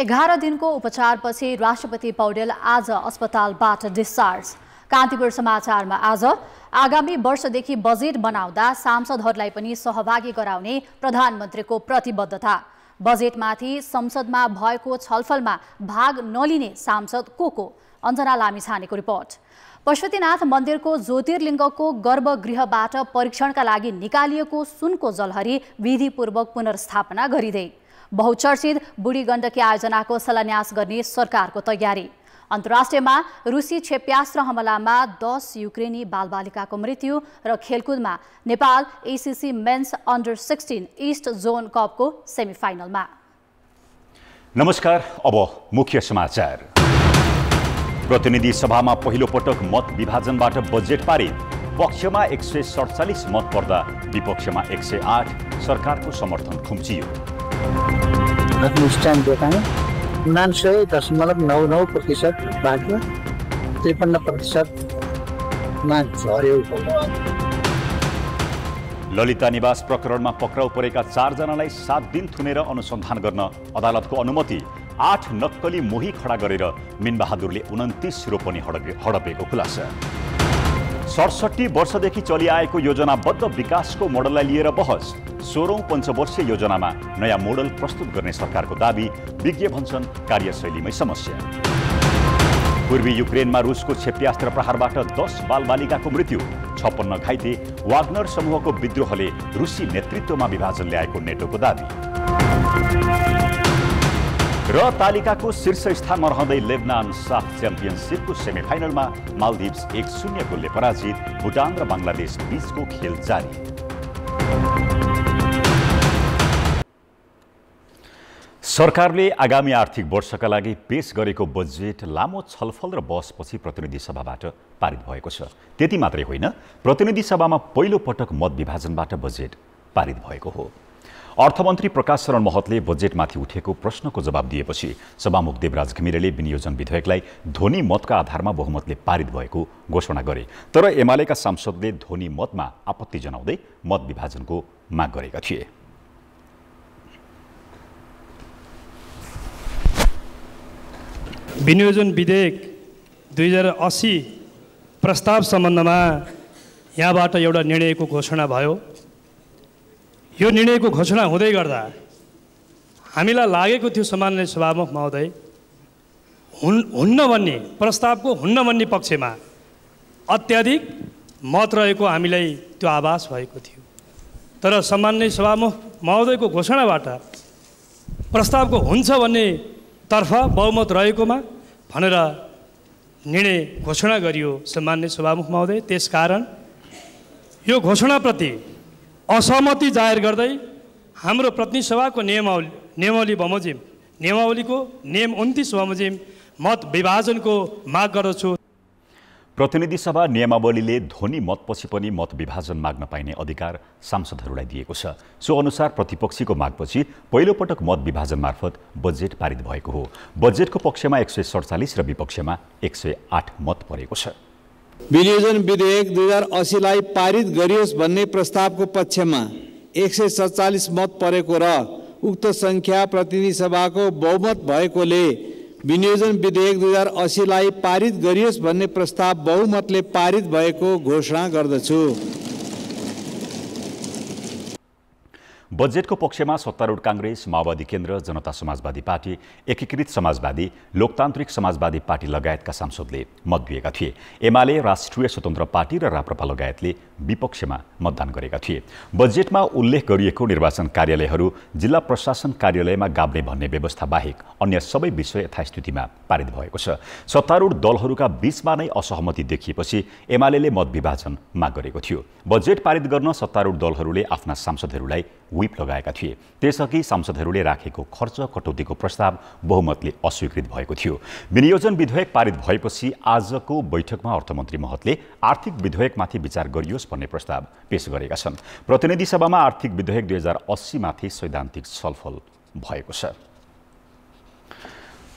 11 दिनको उपचारपछि राष्ट्रपति पौडेल आज अस्पतालबाट डिस्चार्ज। कान्तिपुर समाचारमा आज आगामी वर्षदेखि बजेट बनाउँदा सांसदहरूलाई पनि सहभागी गराउने प्रधानमन्त्रीको प्रतिबद्धता। बजेटमाथि संसदमा भएको छलफलमा भाग नलिने सांसद को अञ्जना लामिछानेको रिपोर्ट। पशुपतिनाथ मन्दिरको ज्योतिर्लिङ्गको गर्भगृहबाट परीक्षणका लागि निकालिएको सुनको जलहरी विधिपूर्वक पुनर्स्थापना गरिँदै। बहुचर्चित बुढी गण्डकी आयोजनाको शिलान्यास गर्ने सरकारको तयारी। अन्तर्राष्ट्रियमा रुसी क्षेप्यास्त्र हमलामा 10 युक्रेनी बालबालिकाको मृत्यु र खेलकुदमा Nepal ACC men's under 16 east zone कपको सेमिफाइनलमा। नमस्कार, अब मुख्य समाचार। प्रतिनिधि सभामा पहिलो पटक मत विभाजनबाट बजेट पारित। पक्षमा 147 मत पर्दा विपक्षमा 108। सरकारको समर्थन खुम्चियो। 99.99% भाग्यो 53%मा झर्यो। ललिता निवास प्रकरणमा पक्राउ परेका 4 जनालाई 7 दिन थुनेर अनुसन्धान गर्न अदालतको अनुमति। 8 नक्कली मोही खडा गरेर मिनबहादुरले 29 रोपनी हडपेको खुलासा। 67 वर्षदेखि चलिआएको योजनाबद्ध विकासको मोडललाई लिएर बहस। 16औं पञ्चवर्षीय योजनामा नयाँ मोडल प्रस्तुत गर्ने सरकारको दाबी। विज्ञ भन्छन् कार्यशैलीमै समस्या। पूर्वी युक्रेनमा रुसको क्षेप्यास्त्र प्रहारबाट 10 बालबालिकाको मृत्यु। 56 घाइते। वाग्नर समूहको विद्रोहले रुसी नेतृत्वमा विभाजन ल्याएको नेटोको दाबी। र तालिकाको शीर्ष स्थानमा रहँदै लेबनान साफ च्याम्पियनसिपको सेमिफाइनलमा मालदिभ्स 1-0 गोलले पराजित। भुटान र बङ्गलादेश बीचको खेल जारी। सरकारले आगामी आर्थिक वर्षका लागि पेश गरेको बजेट लामो छलफल र बहसपछि प्रतिनिधि सभाबाट पारित भएको छ। त्यति मात्रै होइन, प्रतिनिधि सभामा पहिलो पटक मत विभाजनबाट बजेट पारित भएको हो। अर्थमन्त्री प्रकाश शरण महतले बजेटमाथि उठेको प्रश्नको जवाब दिएपछि सभामुख देवराज घिमिरेले विनियोजन विधेयकलाई ध्वनि मतका आधारमा बहुमतले पारित भएको घोषणा गरे। तर एमालेका सांसदले ध्वनि मतमा आपत्ति जनाउँदै मत विभाजनको माग गरेका थिए। विनियोजन विधेयक 2080 प्रस्ताव सम्बन्धमा यहाँबाट एउटा निर्णयको घोषणा भयो। यो निर्णयको घोषणा हुँदै गर्दा हामीलाई लागेको थियो सामान्य सभामुख महोदय हुन्न भन्ने प्रस्तावको हुन्न भन्ने पक्षमा अत्याधिक मत रहेको हामीलाई त्यो आभास भएको थियो। तर सामान्य सभामुख महोदयको घोषणाबाट प्रस्तावको हुन्छ भन्ने तर्फ बहुमत रहेकोमा भनेर निर्णय घोषणा गरियो सामान्य सभामुख महोदय। त्यसकारण यो घोषणाप्रति असहमति जाहेर गर्दै हाम्रो प्रतिनिधि सभाको नियमावलीको नियम 29 बमोजिम मत विभाजनको माग गर्दछु। प्रतिनिधि सभा नियमावलीले ध्वनि मतपछि पनि मत विभाजन माग्न पाइने अधिकार सांसदहरूलाई दिएको छ। सो अनुसार प्रतिपक्षीको मागपछि पहिलो पटक मत विभाजन मार्फत बजेट पारित भएको हो। बजेटको पक्षमा 147 र विपक्षमा 108 मत परेको छ। विनियोजन विधेयक 2080 लाई पारित गरियोस् भन्ने प्रस्तावको पक्षमा 147 मत परेको र उक्त संख्या प्रतिनिधि सभाको बहुमत भएकोले विनियोजन विधेयक 2080 लाई पारित गरियोस् भन्ने प्रस्ताव बहुमतले पारित भएको घोषणा गर्दछु। बजेटको पक्षमा सत्तारूढ कांग्रेस, माओवादी केन्द्र, जनता समाजवादी पार्टी, एकीकृत समाजवादी, लोकतान्त्रिक समाजवादी पार्टी लगायतका सांसदले मत दिएका थिए। एमाले, राष्ट्रिय स्वतन्त्र पार्टी र राप्रपा लगायतले विपक्षमा मतदान गरेका थिए। बजेटमा उल्लेख गरिएको निर्वाचन कार्यालयहरू जिल्ला प्रशासन कार्यालयमा गाब्ने भन्ने व्यवस्था बाहेक अन्य सबै विषय यथास्थितिमा पारित भएको छ। सत्तारूढ दलहरूका बीचमा नै असहमति देखिएपछि एमालेले मत विभाजन माग गरेको थियो। बजेट पारित गर्न सत्तारूढ दलहरूले आफ्ना सांसदहरूलाई व्हिप लगाएका थिए। त्यसअघि सांसदहरूले राखेको खर्च कटौतीको प्रस्ताव बहुमतले अस्वीकृत भएको थियो। विनियोजन विधेयक पारित भएपछि आजको बैठकमा अर्थमन्त्री महतले आर्थिक विधेयकमाथि विचार गरियोस् भन्ने प्रस्ताव पेश गरेका छन्। प्रतिनिधि सभामा आर्थिक विधेयक 2080 माथि सैद्धान्तिक छलफल भएको छ।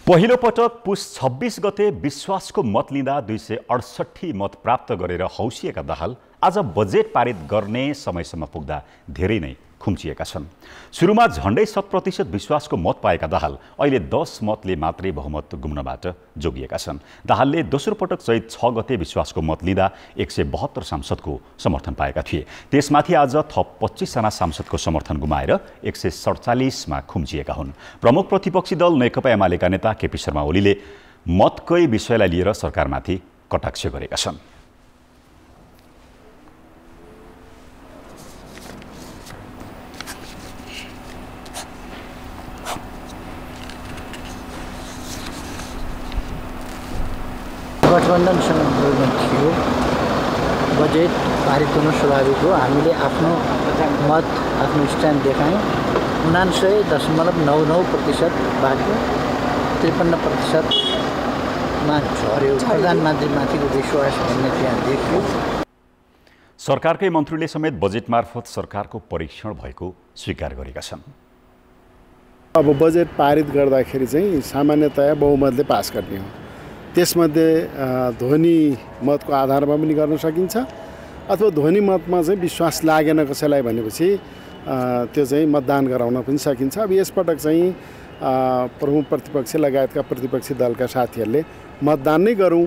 पहिलो पटक पुस 26 गते विश्वासको मत लिँदा 268 मत प्राप्त गरेर हौसिएका दाहाल आज बजेट पारित गर्ने समयसम्म पुग्दा धेरै नै खुम्चिएका छन्। सुरुमा झण्डै 7% विश्वासको मत पाएका दाहाल अहिले 10 मतले मात्रै बहुमत गुम्नबाट जोगिएका छन्। दाहालले दोस्रो पटक चैत 6 गते विश्वासको मत लिँदा 172 सांसदको समर्थन पाएका थिए। त्यसमाथि आज थप 25 जना सांसदको समर्थन गुमाएर 147 मा खुम्चिएका हुन्। प्रमुख प्रतिपक्षी दल नेकपा एमालेका नेता केपी शर्मा ओलीले मतकै विषयलाई लिएर सरकारमाथि कटाक्ष गरेका छन्। गठबन्धनसँग बोल्नु थियो, बजेट पारित हुनु स्वाभाविक हो। हामीले आफ्नो मत, आफ्नो स्ट्यान्ड देखायौँ। 99.99% बाँच्यो, 53%मा झऱ्यो। प्रधानमन्त्रीमाथिको विश्वास भन्ने त्यहाँ देखियो। सरकारकै मन्त्रीले समेत बजेट मार्फत सरकारको परीक्षण भएको स्वीकार गरेका छन्। अब बजेट पारित गर्दाखेरि चाहिँ सामान्यतया बहुमतले पास गर्ने हो। त्यसमध्ये ध्वनि मतको आधारमा पनि गर्न सकिन्छ, अथवा ध्वनि मतमा चाहिँ विश्वास लागेन कसैलाई भनेपछि त्यो चाहिँ मतदान गराउन पनि सकिन्छ। अब यसपटक चाहिँ प्रमुख प्रतिपक्ष लगायतका प्रतिपक्षी दलका साथीहरूले मतदान नै गरौँ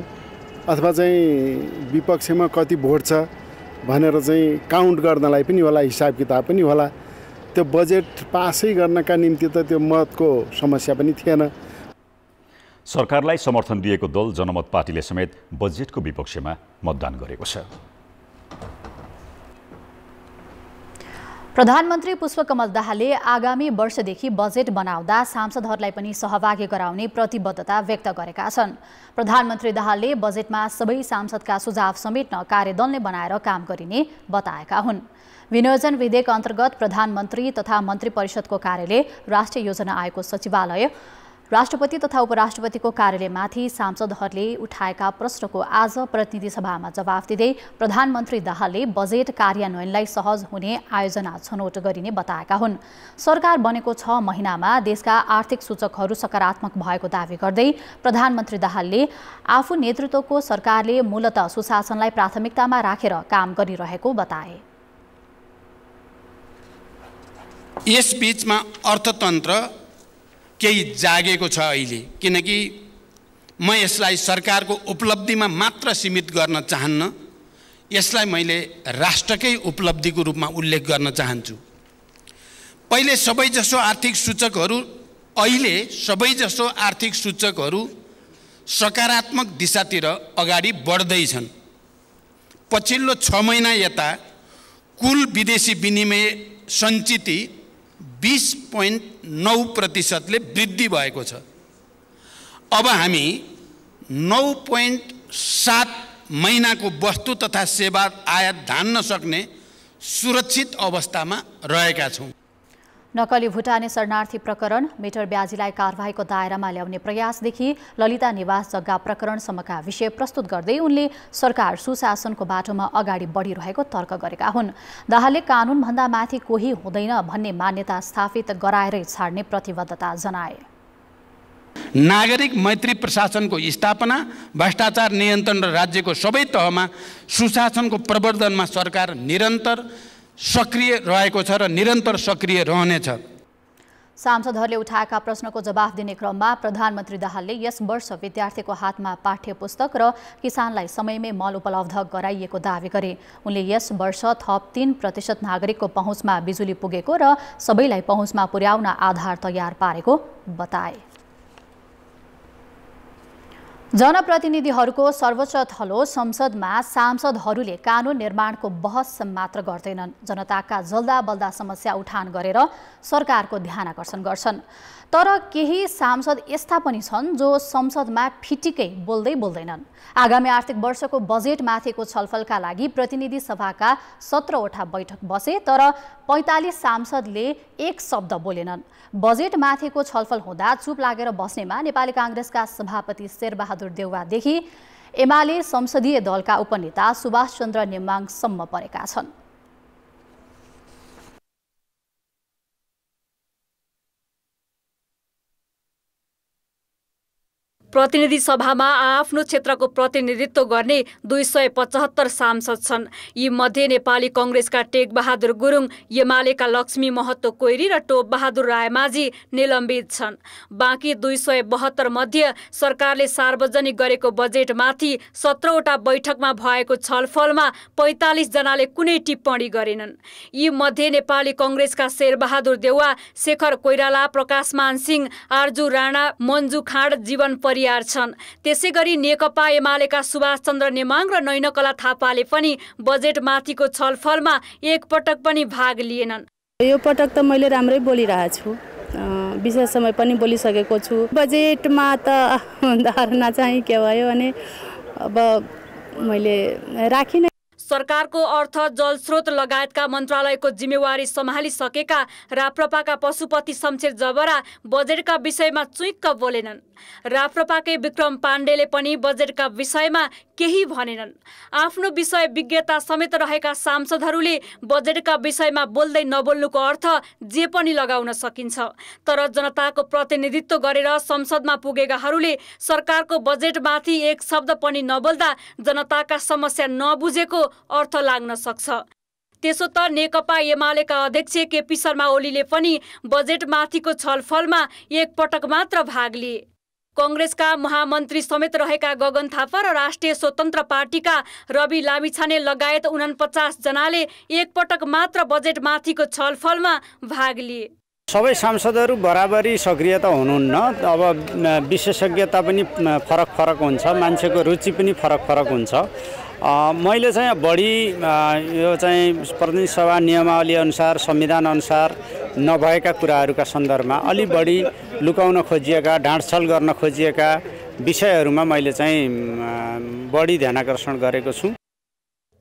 अथवा चाहिँ विपक्षमा कति भोट छ भनेर चाहिँ काउन्ट गर्नलाई पनि होला, हिसाब किताब पनि होला। त्यो बजेट पासै गर्नका निम्ति त त्यो मतको समस्या पनि थिएन। सरकारलाई समर्थन दिएको दल जनमत पार्टीले समेत बजेटको विपक्षमा मतदान गरेको छ। प्रधानमन्त्री पुष्पकमल दाहालले आगामी वर्षदेखि बजेट बनाउँदा सांसदहरूलाई पनि सहभागी गराउने प्रतिबद्धता व्यक्त गरेका छन्। प्रधानमन्त्री दाहालले बजेटमा सबै सांसदका सुझाव समेट्न कार्यदलले बनाएर काम गरिने बताएका हुन्। विनियोजन विधेयक अन्तर्गत प्रधानमन्त्री तथा मन्त्री परिषदको कार्यालय, राष्ट्रिय योजना आयोगको सचिवालय, राष्ट्रपति तथा उपराष्ट्रपतिको कार्यालयमाथि सांसदहरूले उठाएका प्रश्नको आज प्रतिनिधि सभामा जवाफ दिँदै प्रधानमन्त्री दाहालले बजेट कार्यान्वयनलाई सहज हुने आयोजना छनौट गरिने बताएका हुन्। सरकार बनेको 6 महिनामा देशका आर्थिक सूचकहरू सकारात्मक भएको दावी गर्दै प्रधानमन्त्री दाहालले आफू नेतृत्वको सरकारले मूलतः सुशासनलाई प्राथमिकतामा राखेर काम गरिरहेको बताए। यस बीचमा अर्थतन्त्र केही जागेको छ अहिले, किनकि म यसलाई सरकारको उपलब्धिमा मात्र सीमित गर्न चाहन्न, यसलाई मैले राष्ट्रकै उपलब्धिको रूपमा उल्लेख गर्न चाहन्छु। अहिले सबैजसो आर्थिक सूचकहरू सकारात्मक दिशातिर अगाडि बढ्दैछन्। पछिल्लो 6 महिना यता कुल विदेशी विनिमय सञ्चिति 20.9% वृद्धि भएको छ। अब हामी 9.7 महिनाको वस्तु तथा सेवा आयात धान्न सक्ने सुरक्षित अवस्थामा रहेका छौँ। नक्कली भुटानी शरणार्थी प्रकरण, मिटर ब्याजीलाई कारबाहीको दायरामा ल्याउने प्रयासदेखि ललिता निवास जग्गा प्रकरणसम्मका विषय प्रस्तुत गर्दै उनले सरकार सुशासनको बाटोमा अगाडि बढिरहेको तर्क गरेका हुन्। दाहालले कानुनभन्दा माथि कोही हुँदैन भन्ने मान्यता स्थापित गराएरै छाड्ने प्रतिबद्धता जनाए। नागरिक मैत्री प्रशासनको स्थापना, भ्रष्टाचार नियन्त्रण र राज्यको सबै तहमा सुशासनको प्रवर्धनमा सरकार निरन्तर सक्रिय रहेको छ र निरन्तर सक्रिय रहनेछ। सांसदहरूले उठाएका प्रश्नको जवाफ दिने क्रममा प्रधानमन्त्री दाहालले यस वर्ष विद्यार्थीको हातमा पाठ्य पुस्तक र किसानलाई समयमै मल उपलब्ध गराइएको दावी गरे। उनले यस वर्ष थप 3% नागरिकको पहुँचमा बिजुली पुगेको र सबैलाई पहुँचमा पुर्याउन आधार तयार पारेको बताए। जनप्रतिनिधिहरूको सर्वोच्च थलो संसदमा सांसदहरूले कानुन निर्माणको बहस मात्र गर्दैनन्, जनताका जल्दा बल्दा समस्या उठान गरेर सरकारको ध्यान आकर्षण गर्छन्। तर केही सांसद यस्ता पनि छन् जो संसदमा फिटिकै बोल्दैनन्। आगामी आर्थिक वर्षको बजेटमाथिको छलफलका लागि प्रतिनिधि सभाका 17वटा बैठक बसे, तर 45 सांसदले एक शब्द बोलेनन्। बजेटमाथिको छलफल हुँदा चुप लागेर बस्नेमा नेपाली कांग्रेसका सभापति शेरबहादुर देउवादेखि एमाले संसदीय दलका उपनेता सुभाष चन्द्र नेमाङसम्म परेका छन्। प्रतिनिधि सभामा आफ्नो क्षेत्रको प्रतिनिधित्व गर्ने 275 सांसद छन्। यी मध्ये नेपाली कांग्रेसका टेकबहादुर गुरुङ, एमालेका लक्ष्मी महतो कोइरी र टोपबहादुर रायमाझी निलम्बित छन्। बाँकी 272 मध्ये सरकारले सार्वजनिक गरेको बजेटमाथि 17वटा बैठकमा भएको छलफलमा 45 जनाले कुनै टिप्पणी गरेनन्। यी मध्ये नेपाली कांग्रेसका शेरबहादुर देउवा, शेखर कोइराला, प्रकाशमान सिंह, आर्जु राणा, मन्जु खाँड, जीवन परियार छन्। त्यसैगरी नेकपा एमालेका सुभाष चन्द्र नेमाङ र नैनकला थापाले पनि बजेटमाथिको छलफलमा एकपटक पनि भाग लिएनन्। यो पटक त मैले राम्रै बोलिरहेको छु, विशेष समय पनि बोलिसकेको छु। बजेटमा त धारणा चाहिँ के भयो भने अब मैले राखिन। सरकारको अर्थ, जलस्रोत लगायतका मन्त्रालयको जिम्मेवारी सम्हालिसकेका राप्रपाका पशुपति शमशेर जबरा बजेटका विषयमा चुइक्क बोलेनन्। राप्रपाकै विक्रम पाण्डेले पनि बजेटका विषयमा केही भनेनन्। आफ्नो विषय विज्ञता समेत रहेका सांसदहरूले बजेटका विषयमा बोल्दै नबोल्नुको अर्थ जे पनि लगाउन सकिन्छ। तर जनताको प्रतिनिधित्व गरेर संसदमा पुगेकाहरूले सरकारको बजेटमाथि एक शब्द पनि नबोल्दा जनताका समस्या नबुझेको अर्थ लाग्न सक्छ। त्यसो त नेकपा एमालेका अध्यक्ष केपी शर्मा ओलीले पनि बजेटमाथिको छलफलमा एकपटक मात्र भाग लिए। कांग्रेसका महामन्त्री समेत रहेका गगन थापा र राष्ट्रिय स्वतन्त्र पार्टीका रवि लामिछाने लगायत 49 जनाले एकपटक मात्र बजेटमाथिको छलफलमा भाग लिए। सबै सांसदहरू बराबरी सक्रिय त हुनुहुन्न। अब विशेषज्ञता पनि फरक फरक हुन्छ, मान्छेको रुचि पनि फरक फरक हुन्छ। मैले चाहिँ बढी यो चाहिँ प्रतिनिधि सभा नियमावली अनुसार, संविधान अनुसार नभएका कुराहरूका सन्दर्भमा अलि बढी लुकाउन खोजिएका, ढाँडछल गर्न खोजिएका विषयहरूमा मैले चाहिँ बढी ध्यानाकर्षण गरेको छु।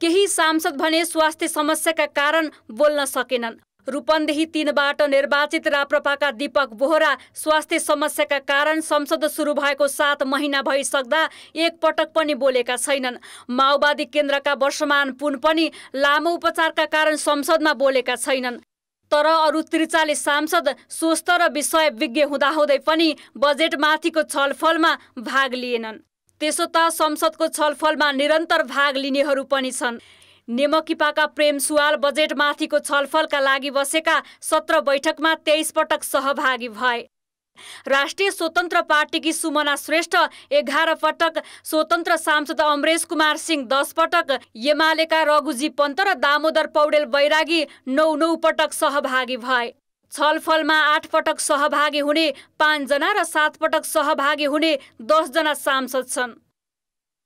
केही सांसद भने स्वास्थ्य समस्याका कारण बोल्न सकेनन्। रूपन्देही 3बाट निर्वाचित राप्रपाका दीपक बोहरा स्वास्थ्य समस्याका कारण संसद सुरु भएको 7 महिना भइसक्दा एकपटक पनि बोलेका छैनन्। माओवादी केन्द्रका वर्षमान पुन पनि लामो उपचारका कारण संसदमा बोलेका छैनन्। तर अरू 43 सांसद स्वस्थ र विषय विज्ञ हुँदाहुँदै पनि बजेटमाथिको छलफलमा भाग लिएनन्। त्यसो त संसदको छलफलमा निरन्तर भाग लिनेहरू पनि छन्। नेमकिपाका प्रेम सुवाल बजेटमाथिको छलफलका लागि बसेका 17 बैठकमा 23 पटक सहभागी भए। राष्ट्रिय स्वतन्त्र पार्टीकी सुमना श्रेष्ठ 11 पटक, स्वतन्त्र सांसद अमरेश कुमार सिंह 10 पटक, एमालेका रघुजी पन्त र दामोदर पौडेल बैरागी 9 पटक सहभागी भए। छलफलमा 8 पटक सहभागी हुने 5 जना र 7 पटक सहभागी हुने 10 जना सांसद छन्।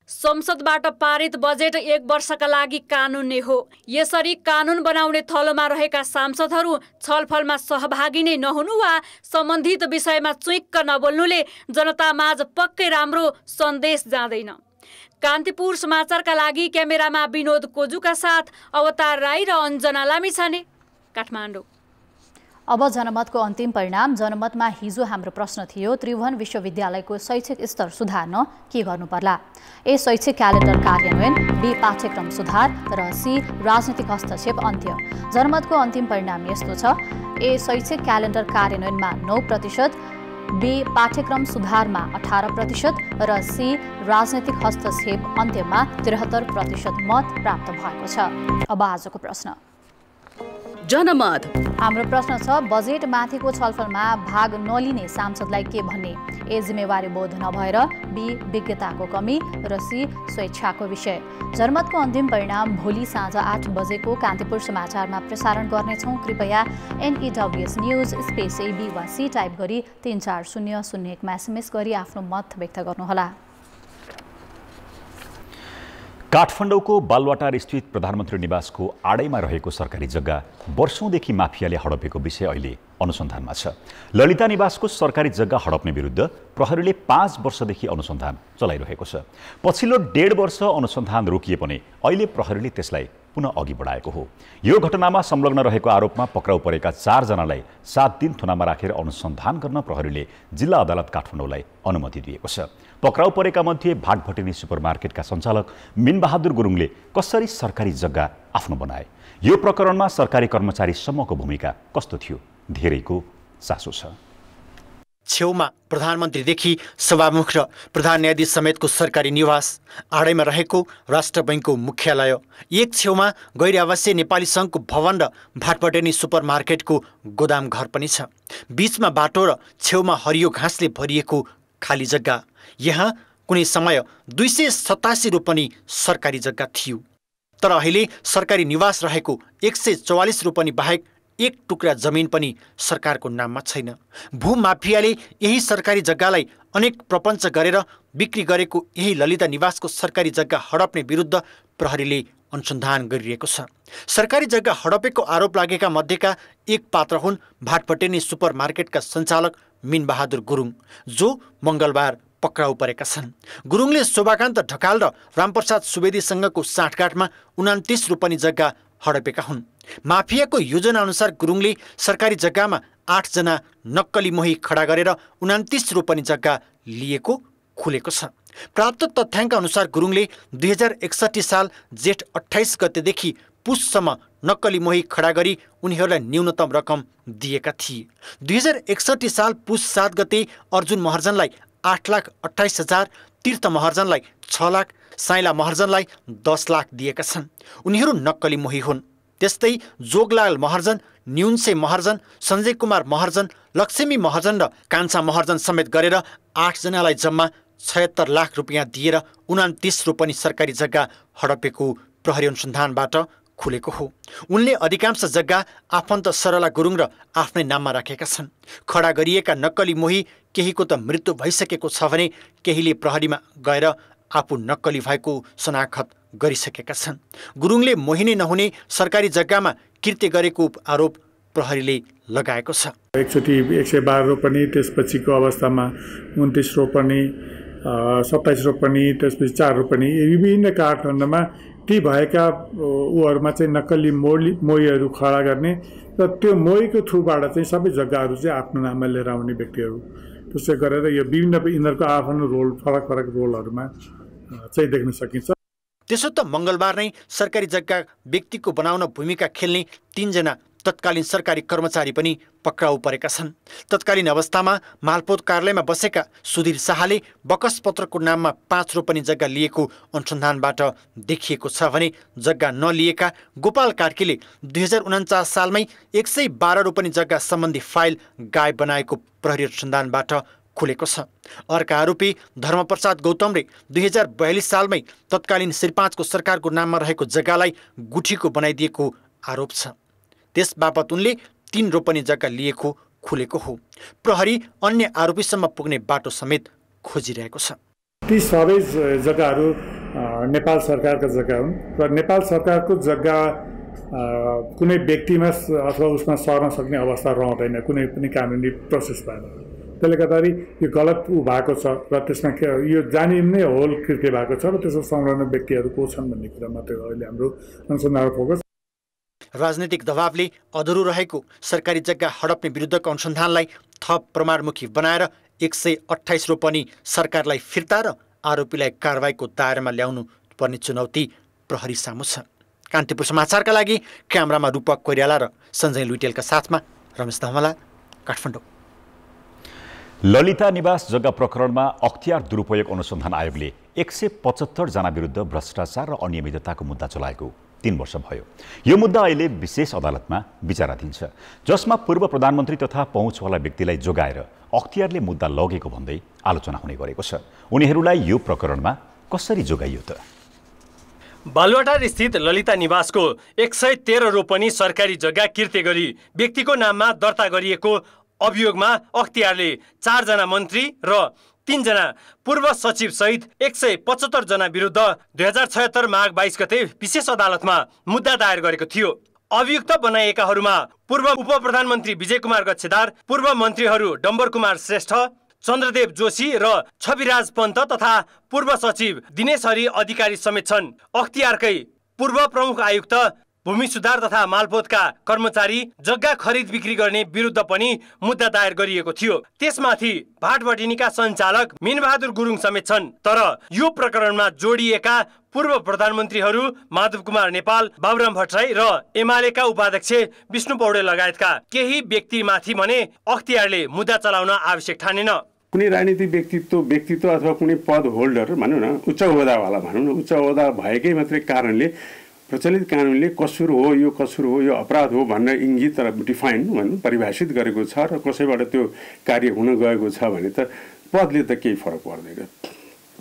संसदबाट पारित बजेट 1 वर्षका लागि कानुन नै हो। यसरी कानुन बनाउने थलोमा रहेका सांसदहरू छलफलमा सहभागी नै नहुनु वा सम्बन्धित विषयमा चुइक्क नबोल्नुले जनतामाझ पक्कै राम्रो सन्देश जाँदैन। कान्तिपुर समाचारका लागि क्यामेरामा विनोद कोजुका साथ अवतार राई र अञ्जना लामिछाने, काठमाडौँ। अब जनमतको अन्तिम परिणाम। जनमतमा हिजो हाम्रो प्रश्न थियो, त्रिभुवन विश्वविद्यालयको शैक्षिक स्तर सुधार्न के गर्नुपर्ला? ए. शैक्षिक क्यालेन्डर कार्यान्वयन, बी. पाठ्यक्रम सुधार र सी. राजनीतिक हस्तक्षेप अन्त्य। जनमतको अन्तिम परिणाम यस्तो छ: ए. शैक्षिक क्यालेन्डर कार्यान्वयनमा 9%, बी. पाठ्यक्रम सुधारमा 18% र सी. राजनीतिक हस्तक्षेप अन्त्यमा 73% मत प्राप्त भएको छ। अब आजको प्रश्न। जनमत हाम्रो प्रश्न छ, बजेटमाथिको छलफलमा भाग नलिने सांसदलाई के भन्ने? ए. जिम्मेवारी बोध नभएर, बी. विज्ञताको कमी र सी. स्वेच्छाको विषय। जनमतको अन्तिम परिणाम भोलि साँझ 8 बजेको कान्तिपुर समाचारमा प्रसारण गर्नेछौँ। कृपया NEWS न्युज स्पेस AB वा सी टाइप गरी 34001मा SMS गरी आफ्नो मत व्यक्त गर्नुहोला। काठमाडौँको बालवाटार स्थित प्रधानमन्त्री निवासको आडैमा रहेको सरकारी जग्गा वर्षौंदेखि माफियाले हडपेको विषय अहिले अनुसन्धानमा छ। ललिता निवासको सरकारी जग्गा हडप्ने विरुद्ध प्रहरीले 5 वर्षदेखि अनुसन्धान चलाइरहेको छ। पछिल्लो 1.5 वर्ष अनुसन्धान रोकिए पनि अहिले प्रहरीले त्यसलाई पुनः अघि बढाएको हो। यो घटनामा संलग्न रहेको आरोपमा पक्राउ परेका 4 जनालाई 7 दिन थुनामा राखेर अनुसन्धान गर्न प्रहरीले जिल्ला अदालत काठमाडौँलाई अनुमति दिएको छ। पक्राउ परेका मध्ये भाटभटिनी सुपरमार्केटका सञ्चालक मिनबहादुर गुरुङले कसरी सरकारी जग्गा आफ्नो बनाए, यो प्रकरणमा सरकारी कर्मचारीसम्मको भूमिका कस्तो थियो, धेरैको चासो छ। छेउमा प्रधानमन्त्रीदेखि सभामुख र प्रधान न्यायाधीश समेतको सरकारी निवास, आडैमा रहेको राष्ट्र बैङ्कको मुख्यालय, एक छेउमा गैर आवासीय नेपाली सङ्घको भवन र भाटपटेनी सुपरमार्केटको गोदाम घर पनि छ। बीचमा बाटो र छेउमा हरियो घाँसले भरिएको खाली जग्गा। यहाँ कुनै समय 287 रोपनी सरकारी जग्गा थियो, तर अहिले सरकारी निवास रहेको 144 रोपनी बाहेक एक टुक्रा जमिन पनि सरकारको नाममा छैन। भूमाफियाले यही सरकारी जग्गालाई अनेक प्रपञ्च गरेर बिक्री गरेको यही ललिता निवासको सरकारी जग्गा हडप्ने विरुद्ध प्रहरीले अनुसन्धान गरिरहेको छ। सरकारी जग्गा हडपेको आरोप लागेका मध्येका एक पात्र हुन् भाटपटेनी सुपरमार्केटका सञ्चालक मिनबहादुर गुरुङ, जो मङ्गलबार पक्राउ परेका छन्। गुरुङले शोभाकान्त ढकाल र रामप्रसाद सुवेदीसँगको साँठगाँठमा 29 रोपनी जग्गा हडपेका हुन्। माफियाको योजना अनुसार गुरुङले सरकारी जग्गामा 8 जना नक्कली मोही खडा गरेर 29 रोपनी जग्गा लिएको खुलेको छ। प्राप्त तथ्याङ्क अनुसार गुरुङले 2061 साल जेठ 28 गतेदेखि पुससम्म नक्कली मोही खडा गरी उनीहरूलाई न्यूनतम रकम दिएका थिए। 2061 साल पुस 7 गते अर्जुन महर्जनलाई 8,28,000, तीर्थ महर्जनलाई 6 लाख, साइला महर्जनलाई 10 लाख दिएका छन्। उनीहरू नक्कली मोही हुन्। त्यस्तै जोगलाल महर्जन, न्युन्से महर्जन, सञ्जय कुमार महर्जन, लक्ष्मी महर्जन र कान्छा महर्जन समेत गरेर 8 जनालाई जम्मा 76 लाख रुपियाँ दिएर 29 रोपनी सरकारी जग्गा हडपेको प्रहरी अनुसन्धानबाट खुलेको हो। उनले अधिकांश जग्गा आफन्त सरला गुरुङ र आफ्नै नाममा राखेका छन्। खडा गरिएका नक्कली मोही केहीको त मृत्यु भइसकेको छ भने केहीले प्रहरीमा गएर आफू नक्कली भएको शनाखत गरिसकेका छन्। गुरुङले मोहिनी नहुने सरकारी जग्गामा कृत्य गरेको आरोप प्रहरीले लगाएको छ। एकचोटि 112 रोपनी, त्यसपछिको अवस्थामा 29 रोपनी, 27 रोपनी, त्यसपछि 4 रोपनी, विभिन्न काठखण्डमा ती भएका उहरूमा चाहिँ नक्कली मोहीहरू खडा गर्ने र त्यो मोहीको थ्रुबाट चाहिँ सबै जग्गाहरू चाहिँ आफ्नो नाममा लिएर आउने व्यक्तिहरू, त्यसै गरेर यो विभिन्न यिनीहरूको आफ्नो रोल, फरक फरक रोलहरूमा चाहिँ देख्न सकिन्छ। त्यसो त मङ्गलबार नै सरकारी जग्गा व्यक्तिको बनाउन भूमिका खेल्ने 3 जना तत्कालीन सरकारी कर्मचारी पनि पक्राउ परेका छन्। तत्कालीन अवस्थामा मालपोत कार्यालयमा बसेका सुधीर शाहले बकसपत्रको नाममा 5 रोपनी जग्गा लिएको अनुसन्धानबाट देखिएको छ भने जग्गा नलिएका गोपाल कार्कीले 2049 सालमै 112 रोपनी जग्गा सम्बन्धी फाइल गायब बनाएको प्रहरी अनुसन्धानबाट खुलेको छ। अर्का आरोपी धर्मप्रसाद गौतमले 2042 सालमै तत्कालीन श्री5 को सरकारको नाममा रहेको जग्गालाई गुठीको बनाइदिएको आरोप छ। त्यसबापत उनले 3 रोपनी जग्गा लिएको खुलेको हो। प्रहरी अन्य आरोपीसम्म पुग्ने बाटो समेत खोजिरहेको छ। ती सबै जग्गाहरू नेपाल सरकारका जग्गा हुन् र नेपाल सरकारको जग्गा कुनै व्यक्तिमा अथवा उसमा सर्न सक्ने अवस्था रहँदैन, कुनै पनि कानुनी प्रोसेस भएन। त्यसले गर्दाखेरि यो गलत भएको छ र त्यसमा यो जानिम नै होल कृत्य भएको छ र त्यसमा संलग्न व्यक्तिहरू को छन् भन्ने कुरा मात्रै अहिले हाम्रो अनुसन्धान फोकस। राजनीतिक दबावले अधुरो रहेको सरकारी जग्गा हडप्ने विरुद्धको अनुसन्धानलाई थप प्रमाणमुखी बनाएर 128 रोपनी सरकारलाई फिर्ता र आरोपीलाई कारबाहीको दायरामा ल्याउनु पर्ने चुनौती प्रहरी सामु छ। कान्तिपुर समाचारका लागि क्यामेरामा रूपक कोइराला र सञ्जय लुइटेलका साथमा रमेश धमला, काठमाडौँ। ललिता निवास जग्गा प्रकरणमा अख्तियार दुरुपयोग अनुसन्धान आयोगले 175 जना विरुद्ध भ्रष्टाचार र अनियमितताको मुद्दा चलाएको 3 वर्ष भयो। यो मुद्दा अहिले विशेष अदालतमा विचाराधीन छ, जसमा पूर्व प्रधानमन्त्री तथा पहुँचवाला व्यक्तिलाई जोगाएर अख्तियारले मुद्दा लगेको भन्दै आलोचना हुने गरेको छ। उनीहरूलाई यो प्रकरणमा कसरी जोगाइयो त? बालुवाटार स्थित ललिता निवासको 113 रोपनी सरकारी जग्गा किर्ते गरी व्यक्तिको नाममा दर्ता गरिएको अभियोगमा अख्तियारले 4 जना मन्त्री र 3 जना पूर्व सचिव सहित 175 जना विरुद्ध 2076 माघ 22 गते विशेष अदालतमा मुद्दा दायर गरेको थियो। अभियुक्त बनाइएकाहरूमा पूर्व उप प्रधानमन्त्री विजय कुमार गच्छेदार, पूर्व मन्त्रीहरू डम्बर कुमार श्रेष्ठ, चन्द्रदेव जोशी र छविराज पन्त तथा पूर्व सचिव दिनेश हरि अधिकारी समेत छन्। अख्तियारकै पूर्व प्रमुख आयुक्त भूमि सुधार तथा मालपोतका कर्मचारी जग्गा खरिद बिक्री गर्ने विरुद्ध पनि मुद्दा दायर गरिएको थियो। त्यसमाथि भाटबटिनीका सञ्चालक मिनबहादुर गुरुङ समेत छन्। तर यो प्रकरणमा जोडिएका पूर्व प्रधानमन्त्रीहरू माधव कुमार नेपाल, बाबुराम भट्टराई र एमालेका उपाध्यक्ष विष्णु पौडेल लगायतका केही व्यक्तिमाथि भने अख्तियारले मुद्दा चलाउन आवश्यक ठानेन। कुनै राजनीतिक व्यक्तित्व अथवा कुनै पद होल्डर भनौँ न, उच्च ओहदावाला भनौँ न, उच्च ओहदा भएकै मात्रै कारणले प्रचलित कानुनले कसुर हो, यो अपराध हो भनेर इङ्गित र डिफाइन भनौँ परिभाषित गरेको छ र कसैबाट त्यो कार्य हुन गएको छ भने त पदले त केही फरक पर्दैन।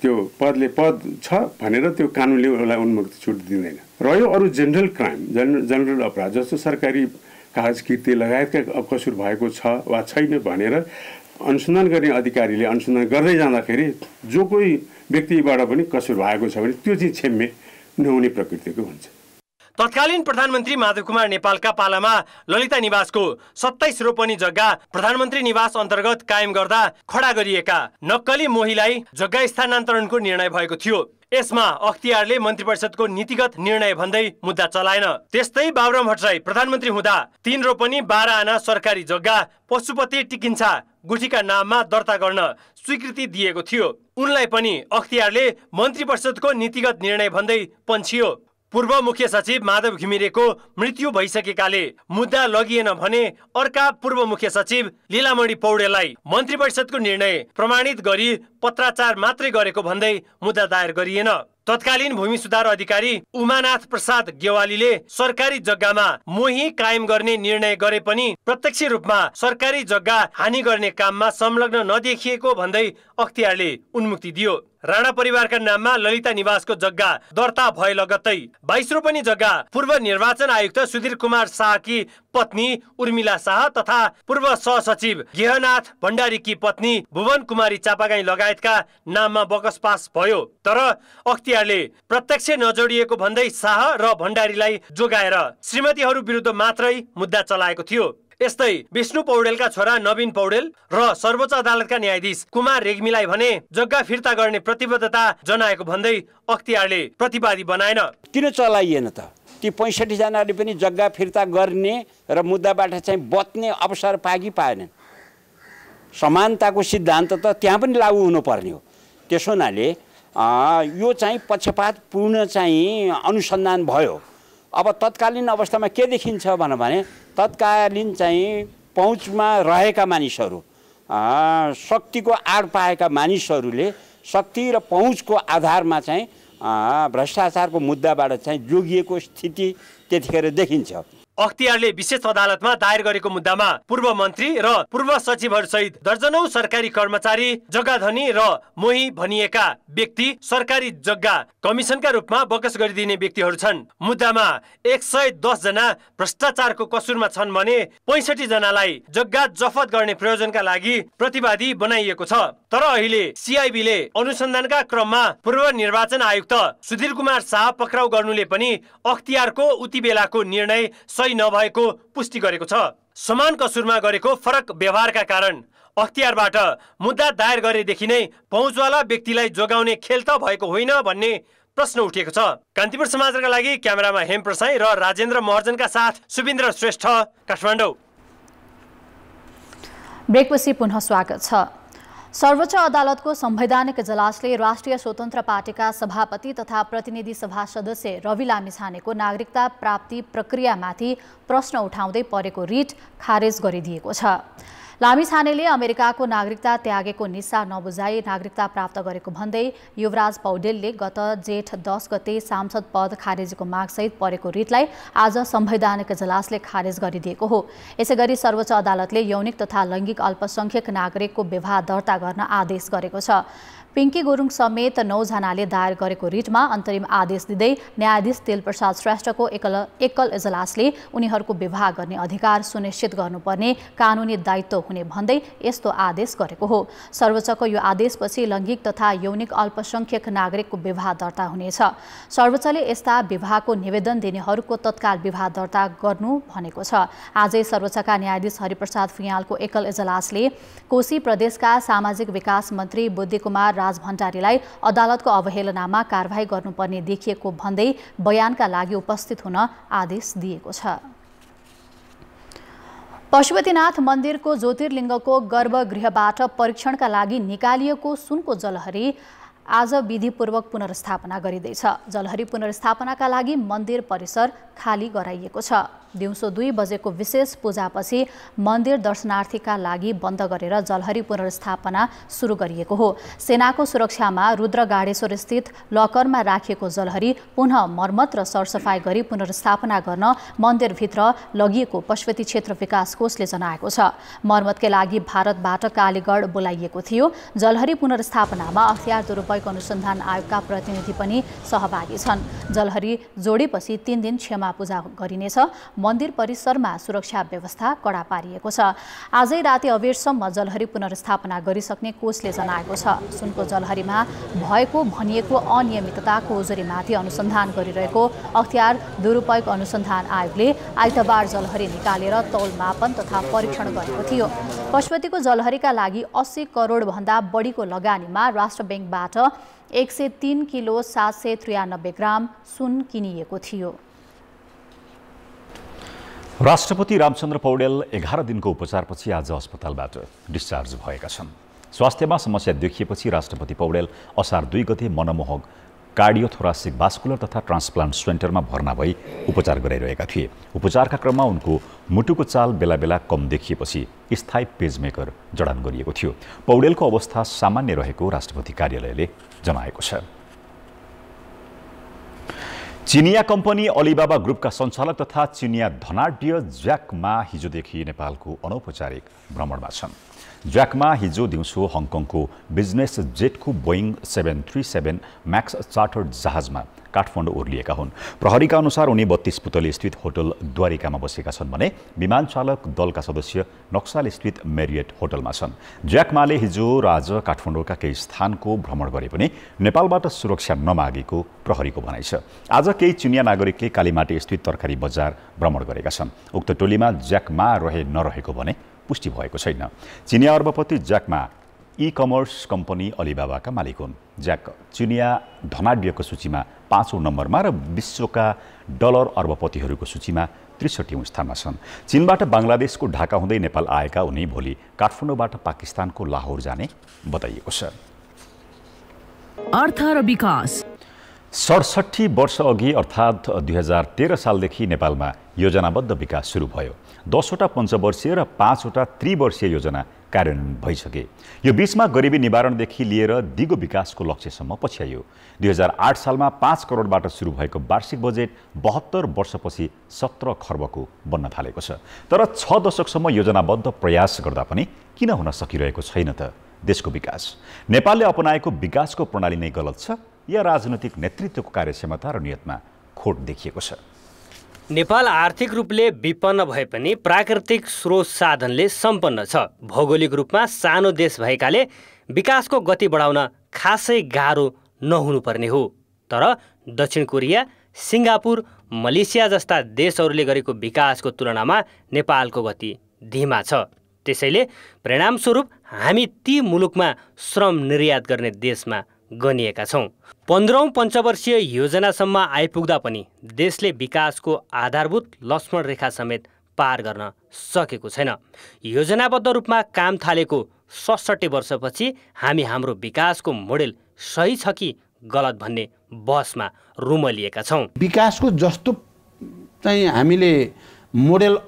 त्यो पद छ भनेर त्यो कानुनले उसलाई उन्मुक्त छुट दिँदैन। रह्यो अरू जेनरल क्राइम, जेनरल अपराध जस्तो सरकारी कागज किर्ती लगायतका कसुर भएको छ वा छैन भनेर अनुसन्धान गर्ने अधिकारीले अनुसन्धान गर्दै जाँदाखेरि जो कोही व्यक्तिबाट पनि कसुर भएको छ भने त्यो चाहिँ क्षम्य नहुने प्रकृतिको हुन्छ। तत्कालीन प्रधानमन्त्री माधव कुमार नेपालका पालामा ललिता निवासको 27 रोपनी जग्गा प्रधानमन्त्री निवास अन्तर्गत कायम गर्दा खडा गरिएका नक्कली मोहीलाई जग्गा स्थानान्तरणको निर्णय भएको थियो। यसमा अख्तियारले मन्त्री परिषदको नीतिगत निर्णय भन्दै मुद्दा चलाएन। त्यस्तै बाबुराम भट्टराई प्रधानमन्त्री हुँदा 3 रोपनी 12 आना सरकारी जग्गा पशुपति टिकिन्छा गुठीका नाममा दर्ता गर्न स्वीकृति दिएको थियो। उनलाई पनि अख्तियारले मन्त्री परिषदको नीतिगत निर्णय भन्दै पन्छियो। पूर्व मुख्य सचिव माधव घिमिरेको मृत्यु भइसकेकाले मुद्दा लगिएन भने अर्का पूर्व मुख्य सचिव लीलामणि पौडेललाई मन्त्री परिषदको निर्णय प्रमाणित गरी पत्राचार मात्रै गरेको भन्दै मुद्दा दायर गरिएन। तत्कालीन भूमि सुधार अधिकारी उमानाथ प्रसाद गेवालीले सरकारी जग्गामा मोही कायम गर्ने निर्णय गरे पनि प्रत्यक्ष रूपमा सरकारी जग्गा हानि गर्ने काममा संलग्न नदेखिएको भन्दै अख्तियारले उन्मुक्ति दियो। राणा परिवारका नाममा ललिता निवासको जग्गा दर्ता भए लगत्तै 22 रोपनी जग्गा पूर्व निर्वाचन आयुक्त सुधीर कुमार शाहकी पत्नी उर्मिला शाह तथा पूर्व सहसचिव गेहनाथ भण्डारीकी पत्नी भुवन कुमारी चापागाई लगायतका नाममा बकस पास भयो। तर अख्तियारले प्रत्यक्ष नजोडिएको भन्दै शाह र भण्डारीलाई जोगाएर श्रीमतीहरू विरुद्ध मात्रै मुद्दा चलाएको थियो। यस्तै विष्णु पौडेलका छोरा नवीन पौडेल र सर्वोच्च अदालतका न्यायाधीश कुमार रेग्मीलाई भने जग्गा फिर्ता गर्ने प्रतिबद्धता जनाएको भन्दै अख्तियारले प्रतिवादी बनाएन। किन चलाइएन त? ती 65 जनाले पनि जग्गा फिर्ता गर्ने र मुद्दाबाट चाहिँ बच्ने अवसर पाएकी पाएनन्। समानताको सिद्धान्त त त्यहाँ पनि लागू हुनुपर्ने हो। त्यसो हुनाले यो चाहिँ पक्षपातपूर्ण चाहिँ अनुसन्धान भयो। अब तत्कालीन अवस्थामा के देखिन्छ भने तत्कालीन चाहिँ पहुँचमा रहेका मानिसहरू, शक्तिको आड पाएका मानिसहरूले शक्ति र पहुँचको आधारमा चाहिँ भ्रष्टाचारको मुद्दाबाट चाहिँ जोगिएको स्थिति त्यतिखेर देखिन्छ। अख्तियारले विशेष अदालतमा दायर गरेको मुद्दामा पूर्व मन्त्री र पूर्व सचिवहरूसहित दर्जनौं सरकारी कर्मचारी, जग्गाधनी र मोही भनिएका व्यक्ति सरकारी जग्गा कमिसनका रूपमा बकस गरिदिने व्यक्तिहरू छन्। मुद्दामा 110 जना भ्रष्टाचारको कसुरमा छन् भने 65 जनालाई जग्गा जफत गर्ने प्रयोजनका लागि प्रतिवादी बनाइएको छ। तर अहिले सिआइबीले अनुसन्धानका क्रममा पूर्व निर्वाचन आयुक्त सुधीर कुमार शाह पक्राउ गर्नुले पनि अख्तियारको उति बेलाको निर्णय सही नभएको पुष्टि गरेको छ। समान कसुरमा गरेको फरक व्यवहारका कारण अख्तियारबाट मुद्दा दायर गरेदेखि नै पहुँचवाला व्यक्तिलाई जोगाउने खेल त भएको होइन भन्ने प्रश्न उठेको छ। कान्तिपुर समाचारका लागि क्यामेरामा हेम प्रसाई र राजेन्द्र महर्जनका साथ सुबिन्द्र श्रेष्ठ, काठमाडौँ। ब्रेकपछि पुनः स्वागत छ। सर्वोच्च अदालतको संवैधानिक इजलासले राष्ट्रिय स्वतन्त्र पार्टीका सभापति तथा प्रतिनिधि सभा सदस्य रवि लामिछानेको नागरिकता प्राप्ति प्रक्रियामाथि प्रश्न उठाउँदै परेको रिट खारेज गरिदिएको छ। लामिछानेले अमेरिकाको नागरिकता त्यागेको निस्सा नबुझाई नागरिकता प्राप्त गरेको भन्दै युवराज पौडेलले गत जेठ 10 गते सांसद पद खारेजीको मागसहित परेको रिटलाई आज संवैधानिक इजलासले खारेज गरिदिएको हो। यसैगरी सर्वोच्च अदालतले यौनिक तथा लैङ्गिक अल्पसंख्यक नागरिकको विवाह दर्ता गर्न आदेश गरेको छ। पिङ्की गुरुङ समेत 9 जनाले दायर गरेको रिटमा अन्तरिम आदेश दिँदै न्यायाधीश तेलप्रसाद श्रेष्ठको एकल इजलासले उनीहरूको विवाह गर्ने अधिकार सुनिश्चित गर्नुपर्ने कानुनी दायित्व हुने भन्दै यस्तो आदेश गरेको हो। सर्वोच्चको यो आदेशपछि लैङ्गिक तथा यौनिक अल्पसंख्यक नागरिकको विवाह दर्ता हुनेछ। सर्वोच्चले यस्ता विवाहको निवेदन दिनेहरूको तत्काल विवाह दर्ता गर्नु भनेको छ। आजै सर्वोच्चका न्यायाधीश हरिप्रसाद फुयालको एकल इजलासले कोशी प्रदेशका सामाजिक विकास मन्त्री बुद्धि कुमार राज भण्डारीलाई अदालतको अवहेलनामा कारबाही गर्नुपर्ने देखिएको भन्दै बयानका लागि उपस्थित हुन आदेश दिएको छ। पशुपतिनाथ मन्दिरको ज्योतिर्लिङ्गको गर्भगृहबाट परीक्षणका लागि निकालिएको सुनको जलहरी आज विधिपूर्वक पुनर्स्थापना गरिँदैछ। जलहरी पुनर्स्थापनाका लागि मन्दिर परिसर खाली गराइएको छ। दिउँसो 2 बजेको विशेष पूजापछि मन्दिर दर्शनार्थीका लागि बन्द गरेर जलहरी पुनर्स्थापना सुरु गरिएको हो। सेनाको सुरक्षामा रुद्रगाडेश्वर स्थित लकरमा राखिएको जलहरी पुनः मर्मत र सरसफाई गरी पुनर्स्थापना गर्न मन्दिरभित्र लगिएको पशुपति क्षेत्र विकास कोषले जनाएको छ। मर्मतकै लागि भारतबाट कालीगढ बोलाइएको थियो। जलहरी पुनर्स्थापनामा अख्तियार दुरुपयोग अनुसन्धान आयोगका प्रतिनिधि पनि सहभागी छन्। जलहरी जोडेपछि 3 दिन क्षमा पूजा गरिनेछ। मन्दिर परिसरमा सुरक्षा व्यवस्था कडा पारिएको छ। आजै राति अबेरसम्म जलहरी पुनर्स्थापना गरिसक्ने कोषले जनाएको छ। सुनको जलहरीमा भएको भनिएको अनियमितताको उजुरीमाथि अनुसन्धान गरिरहेको अख्तियार दुरुपयोग अनुसन्धान आयोगले आइतबार जलहरी निकालेर तौल मापन तथा परीक्षण गरेको थियो। पशुपतिको जलहरीका लागि 80 करोड भन्दा बढीको लगानीमा राष्ट्र बैंकबाट 103 किलो 793 ग्राम सुन किनिएको थियो। राष्ट्रपति रामचन्द्र पौडेल 11 दिनको उपचारपछि आज अस्पतालबाट डिस्चार्ज भएका छन्। स्वास्थ्यमा समस्या देखिएपछि राष्ट्रपति पौडेल असार 2 गते मनमोहक कार्डियोथोरासिक भास्कुलर तथा ट्रान्सप्लान्ट सेन्टरमा भर्ना भई उपचार गराइरहेका थिए। उपचारका क्रममा उनको मुटुको चाल बेला बेला कम देखिएपछि स्थायी पेजमेकर जडान गरिएको थियो। पौडेलको अवस्था सामान्य रहेको राष्ट्रपति कार्यालयले जनाएको छ। चिनिया कम्पनी अलिबाबा ग्रुपका सञ्चालक तथा चिनिया धनाढ्य ज्याक मा हिजोदेखि नेपालको अनौपचारिक भ्रमणमा छन्। ज्याक मा हिजो दिउँसो हङकङको बिजनेस जेटको बोइङ 737 म्याक्स चार्टर्ड जहाजमा काठमाडौँ ओर्लिएका हुन्। प्रहरीका अनुसार उनी 32 पुतली स्थित होटल द्वारिकामा बसेका छन् भने विमान चालक दलका सदस्य नक्साल स्थित मेरियट होटलमा छन्। ज्याक माले हिजो आज काठमाडौँका केही स्थानको भ्रमण गरे पनि नेपालबाट सुरक्षा नमागेको प्रहरीको भनाइ छ। आज केही चिनिया नागरिकले कालीमाटी स्थित तरकारी बजार भ्रमण गरेका छन्। उक्त टोलीमा ज्याक मा रहे नरहेको भने पुष्टि भएको छैन। चिनिया अर्बपति ज्याक मा ई-कमर्स कम्पनी अलिबाबाका मालिक हुन्। ज्याक चिनिया धनाढ्यको सूचीमा 5औं नम्बरमा र विश्वका डलर अर्बपतिहरूको सूचीमा 63औं स्थानमा छन्। चीनबाट बङ्गलादेशको ढाका हुँदै नेपाल आएका उनी भोलि काठमाडौँबाट पाकिस्तानको लाहोर जाने बताइएको छ। अर्थ र विकास 67 वर्ष अघि अर्थात् 2013 सालदेखि नेपालमा योजनाबद्ध विकास सुरु भयो। 10वटा पञ्चवर्षीय र 5वटा त्रिवर्षीय योजना कार्यान्वयन भइसके। यो बीचमा गरिबी निवारणदेखि लिएर दिगो विकासको लक्ष्यसम्म पछ्याइयो। 2008 सालमा 5 करोडबाट सुरु भएको वार्षिक बजेट 72 वर्षपछि 17 खर्बको बन्न थालेको छ। तर 6 दशकसम्म योजनाबद्ध प्रयास गर्दा पनि किन हुन सकिरहेको छैन त देशको विकास? नेपालले अपनाएको विकासको प्रणाली नै गलत छ या राजनैतिक नेतृत्वको कार्यक्षमता र नियतमा खोट देखिएको छ? नेपाल आर्थिक रूपले विपन्न भए पनि प्राकृतिक स्रोत साधनले सम्पन्न छ। भौगोलिक रूपमा सानो देश भएकाले विकासको गति बढाउन खासै गाह्रो नहुनुपर्ने हो। तर दक्षिण कोरिया, सिङ्गापुर, मलेसिया जस्ता देशहरूले गरेको विकासको तुलनामा नेपालको गति धीमा छ। त्यसैले परिणामस्वरूप हामी ती मुलुकमा श्रम निर्यात गर्ने देशमा गनिएका छौँ। 15औं पञ्चवर्षीय योजनासम्म आइपुग्दा पनि देशले विकासको आधारभूत लक्ष्मण रेखा समेत पार गर्न सकेको छैन। योजनाबद्ध रूपमा काम थालेको 67 वर्षपछि हामी हाम्रो विकासको मोडेल सही छ कि गलत भन्ने बहसमा रुमलिएका छौँ। विकासको जस्तो चाहिँ हामीले मोडेल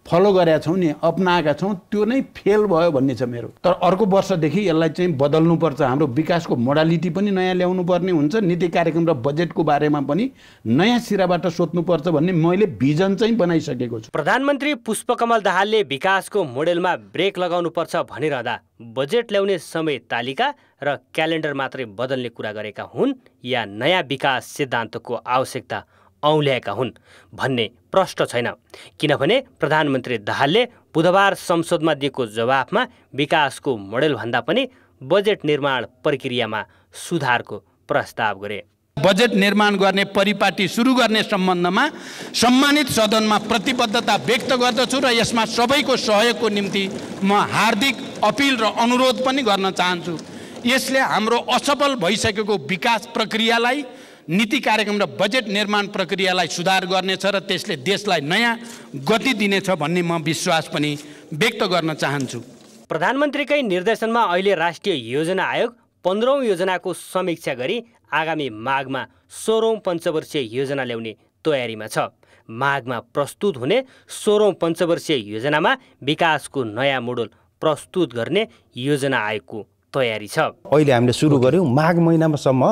फलो गरेका छौँ नि, अपनाएका छौँ, त्यो नै फेल भयो भन्ने छ मेरो। तर अर्को वर्षदेखि यसलाई चाहिँ बदल्नुपर्छ। हाम्रो विकासको मोडालिटी पनि नयाँ ल्याउनु पर्ने हुन्छ। नीति कार्यक्रम र बजेटको बारेमा पनि नयाँ सिराबाट सोच्नुपर्छ भन्ने मैले भिजन चाहिँ बनाइसकेको छु। प्रधानमन्त्री पुष्पकमल दाहालले विकासको मोडेलमा ब्रेक लगाउनुपर्छ भनिरहँदा बजेट ल्याउने समय तालिका र क्यालेन्डर मात्रै बदल्ने कुरा गरेका हुन् या नयाँ विकास सिद्धान्तको आवश्यकता औल्याएका हुन् भन्ने प्रश्न छैन। किनभने प्रधानमन्त्री दाहालले बुधबार संसदमा दिएको जवाफमा विकासको मोडेलभन्दा पनि बजेट निर्माण प्रक्रियामा सुधारको प्रस्ताव गरे। बजेट निर्माण गर्ने परिपाटी सुरु गर्ने सम्बन्धमा सम्मानित सदनमा प्रतिबद्धता व्यक्त गर्दछु र यसमा सबैको सहयोगको निम्ति म हार्दिक अपिल र अनुरोध पनि गर्न चाहन्छु। यसले हाम्रो असफल भइसकेको विकास प्रक्रियालाई, नीति कार्यक्रम र बजेट निर्माण प्रक्रियालाई सुधार गर्नेछ र त्यसले देशलाई नयाँ गति दिनेछ भन्ने म विश्वास पनि व्यक्त गर्न चाहन्छु। प्रधानमन्त्रीकै निर्देशनमा अहिले राष्ट्रिय योजना आयोग 15औं योजनाको समीक्षा गरी आगामी माघमा 16औं पञ्चवर्षीय योजना ल्याउने तयारीमा छ। माघमा प्रस्तुत हुने 16औं पञ्चवर्षीय योजनामा विकासको नयाँ मोडल प्रस्तुत गर्ने योजना आयोगको तयारी छ। अहिले हामीले सुरु गर्यौं, माघ महिनासम्म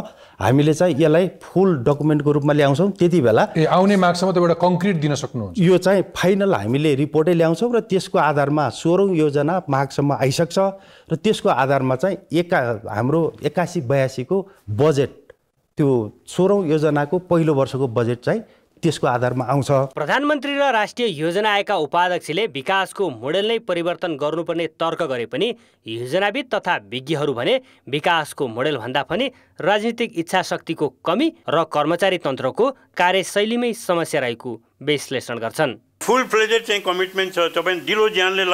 हामीले चाहिँ यसलाई फुल डकुमेन्टको रूपमा ल्याउँछौँ। त्यति बेला आउने माघसम्म त एउटा कङ्क्रिट दिन सक्नुहुन्छ। यो चाहिँ फाइनल हामीले रिपोर्टै ल्याउँछौँ र त्यसको आधारमा 16औं योजना माघसम्म आइसक्छ र त्यसको आधारमा चाहिँ हाम्रो 81-82 को बजेट, त्यो 16औं योजनाको पहिलो वर्षको बजेट चाहिँ त्यसको आधारमा आउँछ। प्रधानमन्त्री र राष्ट्रिय योजना आयोगका उपाध्यक्षले विकासको मोडेल नै परिवर्तन गर्नुपर्ने तर्क गरे पनि योजनाविद तथा विज्ञहरू भने विकासको मोडेल भन्दा पनि राजनीतिक इच्छाशक्तिको कमी र कर्मचारी तन्त्रको कार्यशैलीमै समस्या रहेको विश्लेषण गर्छन्। फुल फ्लेजेड चाहिँ कमिटमेन्ट छ, तपाईँ दिलो ज्यानले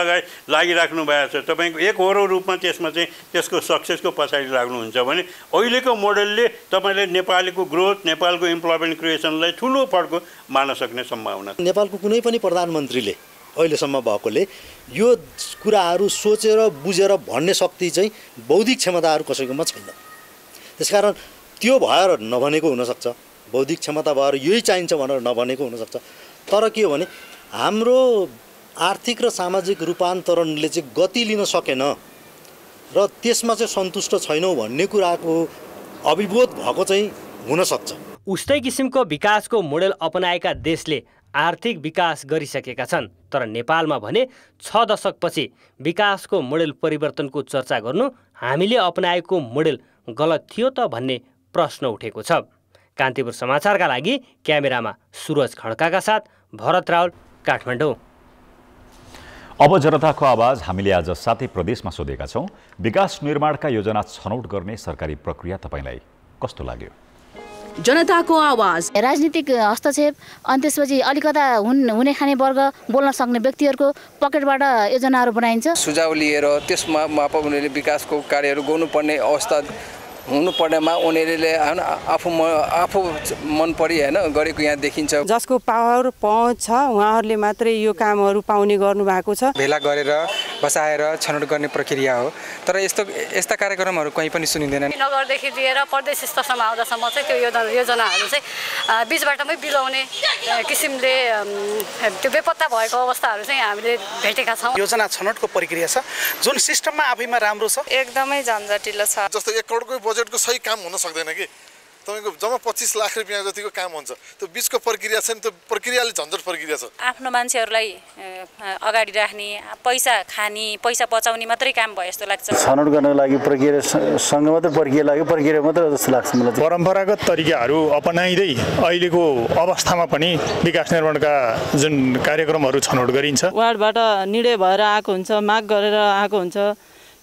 लागिराख्नु भएको छ, तपाईँको एक होरो रूपमा त्यसमा चाहिँ त्यसको सक्सेसको पछाडि लाग्नुहुन्छ भने अहिलेको मोडलले तपाईँले नेपालीको ग्रोथ, नेपालको इम्प्लोइमेन्ट क्रिएसनलाई ठुलो फड्को मार्न सक्ने सम्भावना। नेपालको कुनै पनि प्रधानमन्त्रीले अहिलेसम्म भएकोले यो कुराहरू सोचेर बुझेर भन्ने शक्ति चाहिँ बौद्धिक क्षमताहरू कसैकोमा छैन। त्यसकारण त्यो भएर नभनेको हुनसक्छ, बौद्धिक क्षमता भएर यही चाहिन्छ भनेर नभनेको हुनसक्छ। तर के हो भने हाम्रो आर्थिक र सामाजिक रूपान्तरणले चाहिँ गति लिन सकेन र त्यसमा चाहिँ सन्तुष्ट छैनौँ भन्ने कुराको अभिबोध भएको चाहिँ हुनसक्छ। उस्तै किसिमको विकासको मोडेल अपनाएका देशले आर्थिक विकास गरिसकेका छन्, तर नेपालमा भने 6 दशकपछि विकासको मोडेल परिवर्तनको चर्चा गर्नु हामीले अपनाएको मोडेल गलत थियो त भन्ने प्रश्न उठेको छ। कान्तिपुर समाचारका लागि क्यामेरामा सुरज खड्काका साथ भरत राउल, काठमाडौँ। अब जनताको आवाज हामीले आज 7 प्रदेशमा सोधेका छौँ। विकास निर्माणका योजना छनौट गर्ने सरकारी प्रक्रिया तपाईँलाई कस्तो लाग्यो? जनताको आवाज। राजनीतिक हस्तक्षेप अनि त्यसपछि अलिकता हुने खाने वर्ग बोल्न सक्ने व्यक्तिहरूको पकेटबाट योजनाहरू बनाइन्छ। सुझाव लिएर त्यसमा उनीहरूले विकासको कार्यहरू गर्नुपर्ने अवस्था हुनुपर्नेमा उनीहरूले आफू मन परि होइन गरेको यहाँ देखिन्छ। जसको पावर पहुँच छ उहाँहरूले मात्रै यो कामहरू पाउने गर्नु भएको छ। भेला गरेर बसाएर छनौट गर्ने प्रक्रिया हो, तर यस्ता कार्यक्रमहरू कहीँ पनि सुनिँदैन। नगरदेखि लिएर प्रदेश स्तरसम्म आउँदासम्म चाहिँ त्यो योजनाहरू चाहिँ बीचबाटमै बिलाउने किसिमले त्यो बेपत्ता भएको अवस्थाहरू चाहिँ हामीले भेटेका छौँ। योजना छनौटको प्रक्रिया छ जुन सिस्टममा आफैमा राम्रो छ, एकदमै झन्झटिलो छ। जस्तो 1 करोडको बजेटको सही काम हुन सक्दैन कि तपाईको जम्मा 25 लाख रुपैयाँ जतिको काम हुन्छ, त्यो बीचको प्रक्रिया छ नि, त्यो प्रक्रियाले झन्झट प्रक्रिया छ। आफ्नो मान्छेहरूलाई अगाडि राख्ने, पैसा खाने, पैसा बचाउने मात्रै काम भयो जस्तो लाग्छ। छनौट गर्नको लागि प्रक्रियासँग मात्रै प्रक्रिया मात्रै जस्तो लाग्छ मलाई। परम्परागत तरिकाहरू अपनाइँदै अहिलेको अवस्थामा पनि विकास निर्माणका जुन कार्यक्रमहरू छनौट गरिन्छ, वार्डबाट निर्णय भएर आएको हुन्छ, माग गरेर आएको हुन्छ,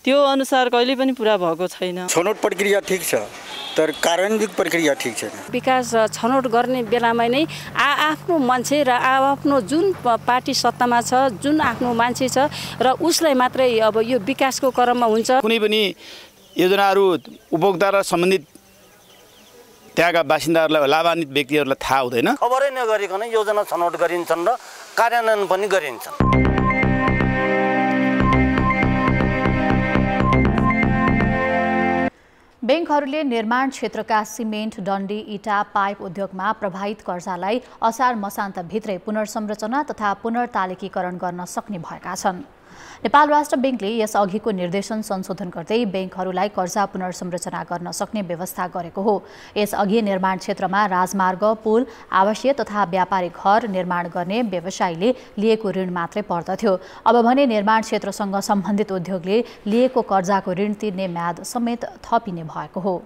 त्यो अनुसार कहिले पनि पुरा भएको छैन। छनौट प्रक्रिया ठिक छ तर कार्यान्वित प्रक्रिया ठिक छैन। विकास छनौट गर्ने बेलामा नै आफ्नो मान्छे र आफ्नो जुन पार्टी सत्तामा छ, जुन आफ्नो मान्छे छ र उसलाई मात्रै अब यो विकासको क्रममा हुन्छ। कुनै पनि योजनाहरू उपभोक्ता र सम्बन्धित त्यहाँका बासिन्दाहरूलाई, लाभान्वित व्यक्तिहरूलाई थाहा हुँदैन। खबरै नगरिकन योजना छनौट गरिन्छन् र कार्यान्वयन पनि गरिन्छन्। बैंकहरूले निर्माण क्षेत्रका सिमेन्ट, डन्डी, इटा, पाइप उद्योगमा प्रभावित कर्जालाई असार मसान्तभित्रै पुनर्संरचना तथा पुनर्तालिकीकरण गर्न सक्ने भएका छन्। नेपाल राष्ट्र बैंकले यस अघिको निर्देशन संशोधन गर्दै बैंकहरूलाई कर्जा पुनर्संरचना गर्न सक्ने व्यवस्था गरेको हो। यस अघि निर्माण क्षेत्रमा राजमार्ग, पुल, आवासीय तथा व्यापारिक घर निर्माण गर्ने व्यवसायीले लिएको ऋण मात्रै पर्दथ्यो। अब भने निर्माण क्षेत्रसँग सम्बन्धित उद्योगले लिएको कर्जाको ऋण तिर्ने म्याद समेत थपिने भएको हो।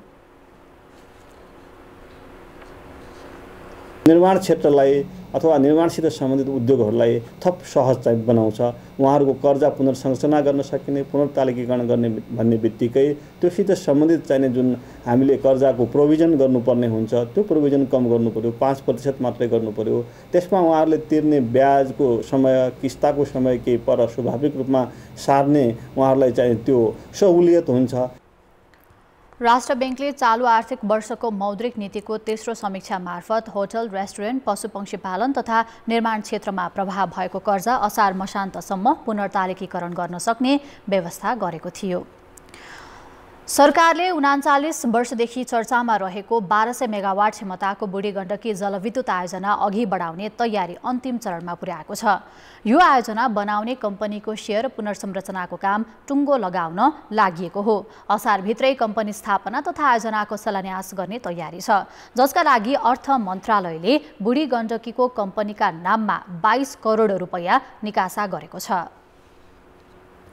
निर्माण क्षेत्रलाई अथवा निर्माणसित सम्बन्धित उद्योगहरूलाई थप सहज चाहिँ बनाउँछ। उहाँहरूको कर्जा पुनर्संरचना गर्न सकिने, पुनर्तालिकीकरण गर्ने भन्ने बित्तिकै त्योसित सम्बन्धित चाहिने जुन हामीले कर्जाको प्रोभिजन गर्नुपर्ने हुन्छ त्यो प्रोभिजन कम गर्नु पर्यो, 5% मात्रै गर्नु पर्यो। त्यसमा उहाँहरूले तिर्ने ब्याजको समय, किस्ताको समय केही पर स्वाभाविक रूपमा सार्ने उहाँहरूलाई चाहिँ त्यो सहुलियत हुन्छ। राष्ट्र बैंकले चालू आर्थिक वर्षको मौद्रिक नीतिको तेस्रो समीक्षा मार्फत होटल, रेस्टुरेन्ट, पशुपक्षी पालन तथा निर्माण क्षेत्रमा प्रभाव भएको कर्जा असार मसान्तसम्म पुनर्तालिकीकरण गर्न सक्ने व्यवस्था गरेको थियो। सरकारले 39 वर्षदेखि चर्चामा रहेको 1200 मेगावाट क्षमताको बुढी गण्डकी जलविद्युत आयोजना अघि बढाउने तयारी अन्तिम चरणमा पुर्याएको छ। यो आयोजना बनाउने कम्पनीको सेयर पुनर्संरचनाको काम टुङ्गो लगाउन लागिएको हो। असारभित्रै कम्पनी स्थापना तथा आयोजनाको शिलान्यास गर्ने तयारी छ, जसका लागि अर्थ मन्त्रालयले बुढी गण्डकीको कम्पनीका नाममा 22 करोड रुपैयाँ निकासा गरेको छ।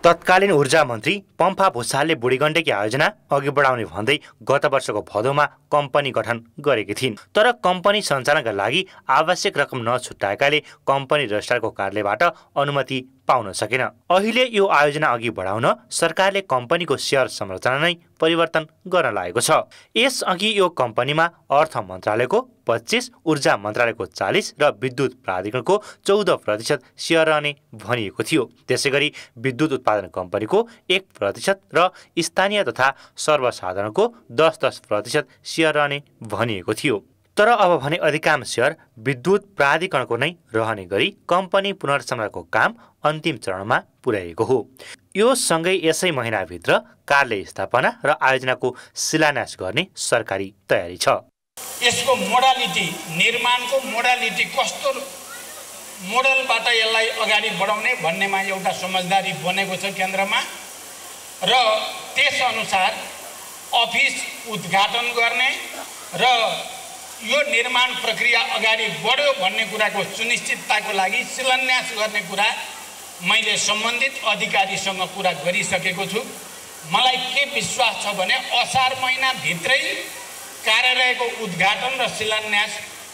तत्कालीन ऊर्जा मन्त्री पम्फा भुसालले बुढीगण्डकी आयोजना अघि बढाउने भन्दै गत वर्षको भदौमा कम्पनी गठन गरेकी थिइन्। तर कम्पनी सञ्चालनका लागि आवश्यक रकम नछुट्याएकाले कम्पनी रजिस्ट्रारको कार्यालयबाट अनुमति पाउन सकेन। अहिले यो आयोजना अघि बढाउन सरकारले कम्पनीको सेयर संरचना नै परिवर्तन गर्न लागेको छ। यसअघि यो कम्पनीमा अर्थ मन्त्रालयको 25, ऊर्जा मन्त्रालयको 40 र विद्युत प्राधिकरणको 14% सेयर रहने भनिएको थियो। त्यसैगरी विद्युत उत्पादन कम्पनीको 1% र स्थानीय तथा सर्वसाधारणको 10% सेयर रहने भनिएको थियो। तर अब भने अधिकांश सेयर विद्युत प्राधिकरणको नै रहने गरी कम्पनी पुनर्संरचनाको काम अन्तिम चरणमा पुर्याएको हो। यो सँगै यसै महिनाभित्र कार्यालय स्थापना र आयोजनाको शिलान्यास गर्ने सरकारी तयारी छ। यसको मोडालिटी, निर्माणको मोडालिटी कस्तो मोडलबाट यसलाई अगाडि बढाउने भन्नेमा एउटा समझदारी बनेको छ केन्द्रमा र त्यसअनुसार अफिस उद्घाटन गर्ने र यो निर्माण प्रक्रिया अगाडि बढ्यो भन्ने कुराको सुनिश्चितताको लागि शिलान्यास गर्ने कुरा मैले सम्बन्धित अधिकारीसँग कुरा गरिसकेको छु। मलाई के विश्वास छ भने असार महिनाभित्रै कार्यालयको उद्घाटन र शिलान्यास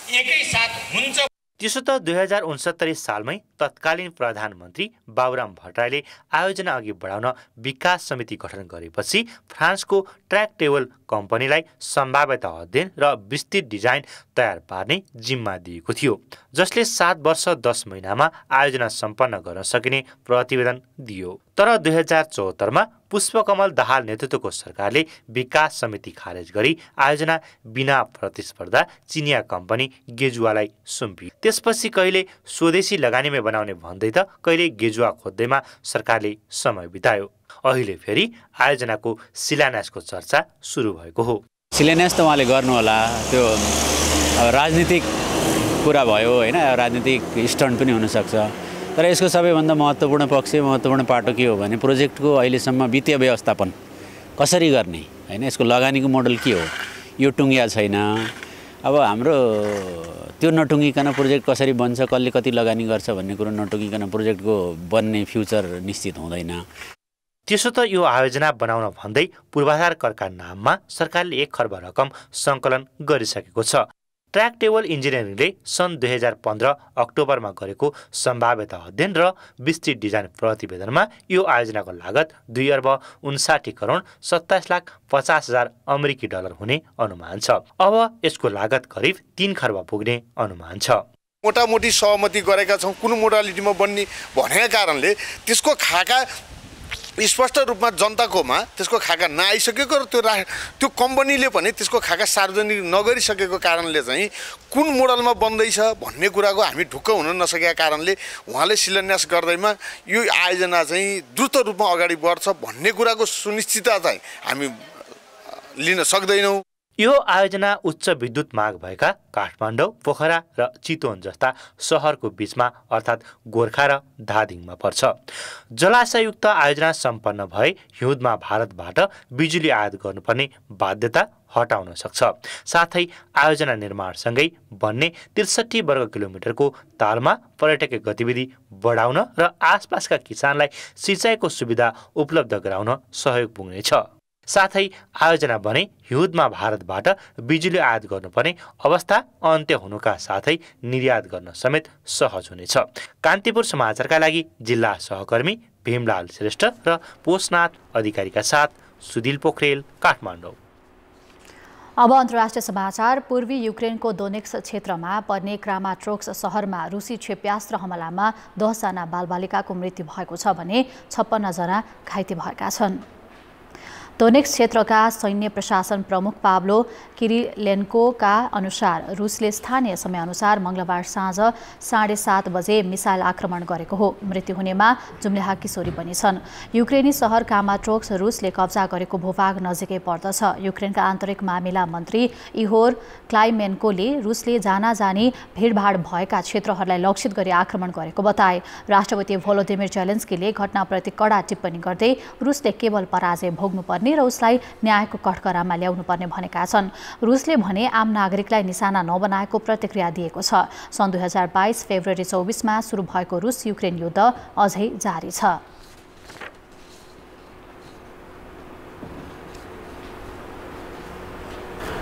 एकैसाथ हुन्छ। त्यसो त 2069 सालमै तत्कालीन प्रधानमन्त्री बाबुराम भट्टराईले आयोजना अघि बढाउन विकास समिति गठन गरेपछि फ्रान्सको ट्र्याक टेबल कम्पनीलाई सम्भाव्यता अध्ययन र विस्तृत डिजाइन तयार पार्ने जिम्मा दिएको थियो, जसले 7 वर्ष 10 महिनामा आयोजना सम्पन्न गर्न सकिने प्रतिवेदन दियो। तर 2074मा पुष्पकमल दाहाल नेतृत्वको सरकारले विकास समिति खारेज गरी आयोजना बिना प्रतिस्पर्धा चिनिया कम्पनी गेजुवालाई सुम्पियो। त्यसपछि कहिले स्वदेशी लगानीमै बनाउने भन्दै त कहिले गेजुवा खोज्दैमा सरकारले समय बितायो। अहिले फेरि आयोजनाको शिलान्यासको चर्चा सुरु भएको हो। शिलान्यास त उहाँले गर्नु होला, त्यो राजनीतिक कुरा भयो होइन, राजनीतिक स्टन्ट पनि हुनसक्छ। तर यसको सबैभन्दा महत्त्वपूर्ण पक्ष, महत्त्वपूर्ण पाटो के हो भने प्रोजेक्टको अहिलेसम्म वित्तीय व्यवस्थापन कसरी गर्ने होइन, यसको लगानीको मोडल के हो, यो टुङ्गिया छैन। अब हाम्रो त्यो नटुङ्गिकन प्रोजेक्ट कसरी बन्छ, कसले कति लगानी गर्छ भन्ने कुरो नटुङ्गिकन प्रोजेक्टको बन्ने फ्युचर निश्चित हुँदैन। त्यसो त यो आयोजना बनाउन भन्दै पूर्वाधार करका नाममा सरकारले 1 खर्ब रकम सङ्कलन गरिसकेको छ। ट्र्याक टेबल इन्जिनियरिङले सन् 2015 अक्टोबरमा गरेको सम्भाव्यता अध्ययन र विस्तृत डिजाइन प्रतिवेदनमा यो आयोजनाको लागत 2,59,27,50,000 अमेरिकी डलर हुने अनुमान छ। अब यसको लागत करिब 3 खर्ब पुग्ने अनुमान छ। मोटामोटी सहमति गरेका छौँ कुन मोडालिटीमा बन्ने भनेका कारणले त्यसको खाका स्पष्ट रूपमा जनताकोमा त्यसको खाका नआइसकेको र त्यो कम्पनीले पनि त्यसको खाका सार्वजनिक नगरिसकेको कारणले चाहिँ कुन मोडलमा बन्दैछ भन्ने कुराको हामी ढुक्क हुन नसकेका कारणले उहाँले शिलान्यास गर्दैमा यो आयोजना चाहिँ द्रुत रूपमा अगाडि बढ्छ भन्ने कुराको सुनिश्चितता चाहिँ हामी लिन सक्दैनौँ। यो आयोजना उच्च विद्युत माग भएका काठमाडौँ, पोखरा र चितवन जस्ता सहरको बीचमा अर्थात् गोर्खा र धादिङमा पर्छ। जलाशययुक्त आयोजना सम्पन्न भए हिउँदमा भारतबाट बिजुली आयात गर्नुपर्ने बाध्यता हटाउन सक्छ। साथै आयोजना निर्माणसँगै बन्ने 63 वर्ग किलोमिटरको तालमा पर्यटकीय गतिविधि बढाउन र आसपासका किसानलाई सिँचाइको सुविधा उपलब्ध गराउन सहयोग पुग्नेछ। साथै आयोजना बने हिउँदमा भारतबाट बिजुली आयात गर्नुपर्ने अवस्था अन्त्य हुनुका साथै निर्यात गर्न समेत सहज हुनेछ। कान्तिपुर समाचारका लागि जिल्ला सहकर्मी भीमलाल श्रेष्ठ र पोषनाथ अधिकारीका साथ सुधिल पोखरेल, काठमाडौँ। अब अन्तर्राष्ट्रिय समाचार। पूर्वी युक्रेनको दोनेक्स क्षेत्रमा पर्ने क्रामाट्रोक्स सहरमा रुसी क्षेप्यास्त्र हमलामा 10 जना बालबालिकाको मृत्यु भएको छ भने 56 जना घाइते भएका छन्। दोनेक्स क्षेत्रका सैन्य प्रशासन प्रमुख पाब्लो किरिलेन्कोका अनुसार रुसले स्थानीय समयअनुसार मंगलबार साँझ 7:30 बजे मिसाइल आक्रमण गरेको हो। मृत्यु हुनेमा जुम्ल्याहा किशोरी पनि छन्। युक्रेनी सहर कामाट्रोक्स रुसले कब्जा गरेको भूभाग नजिकै पर्दछ। युक्रेनका आन्तरिक मामिला मन्त्री इहोर क्लाइमेन्कोले रुसले जानी भिडभाड भएका क्षेत्रहरूलाई लक्षित गरी आक्रमण गरेको बताए। राष्ट्रपति भोलोदिमिर जेलेन्स्कीले घटनाप्रति कडा टिप्पणी गर्दै रुसले केवल पराजय भोग्नुपर्ने र उसलाई न्यायको कठघरामा ल्याउनुपर्ने भनेका छन्। रुसले भने आम नागरिकलाई निशाना नबनाएको प्रतिक्रिया दिएको छ। सन् 2022 फेब्रुअरी 24 मा सुरु भएको रुस युक्रेन युद्ध अझै जारी छ।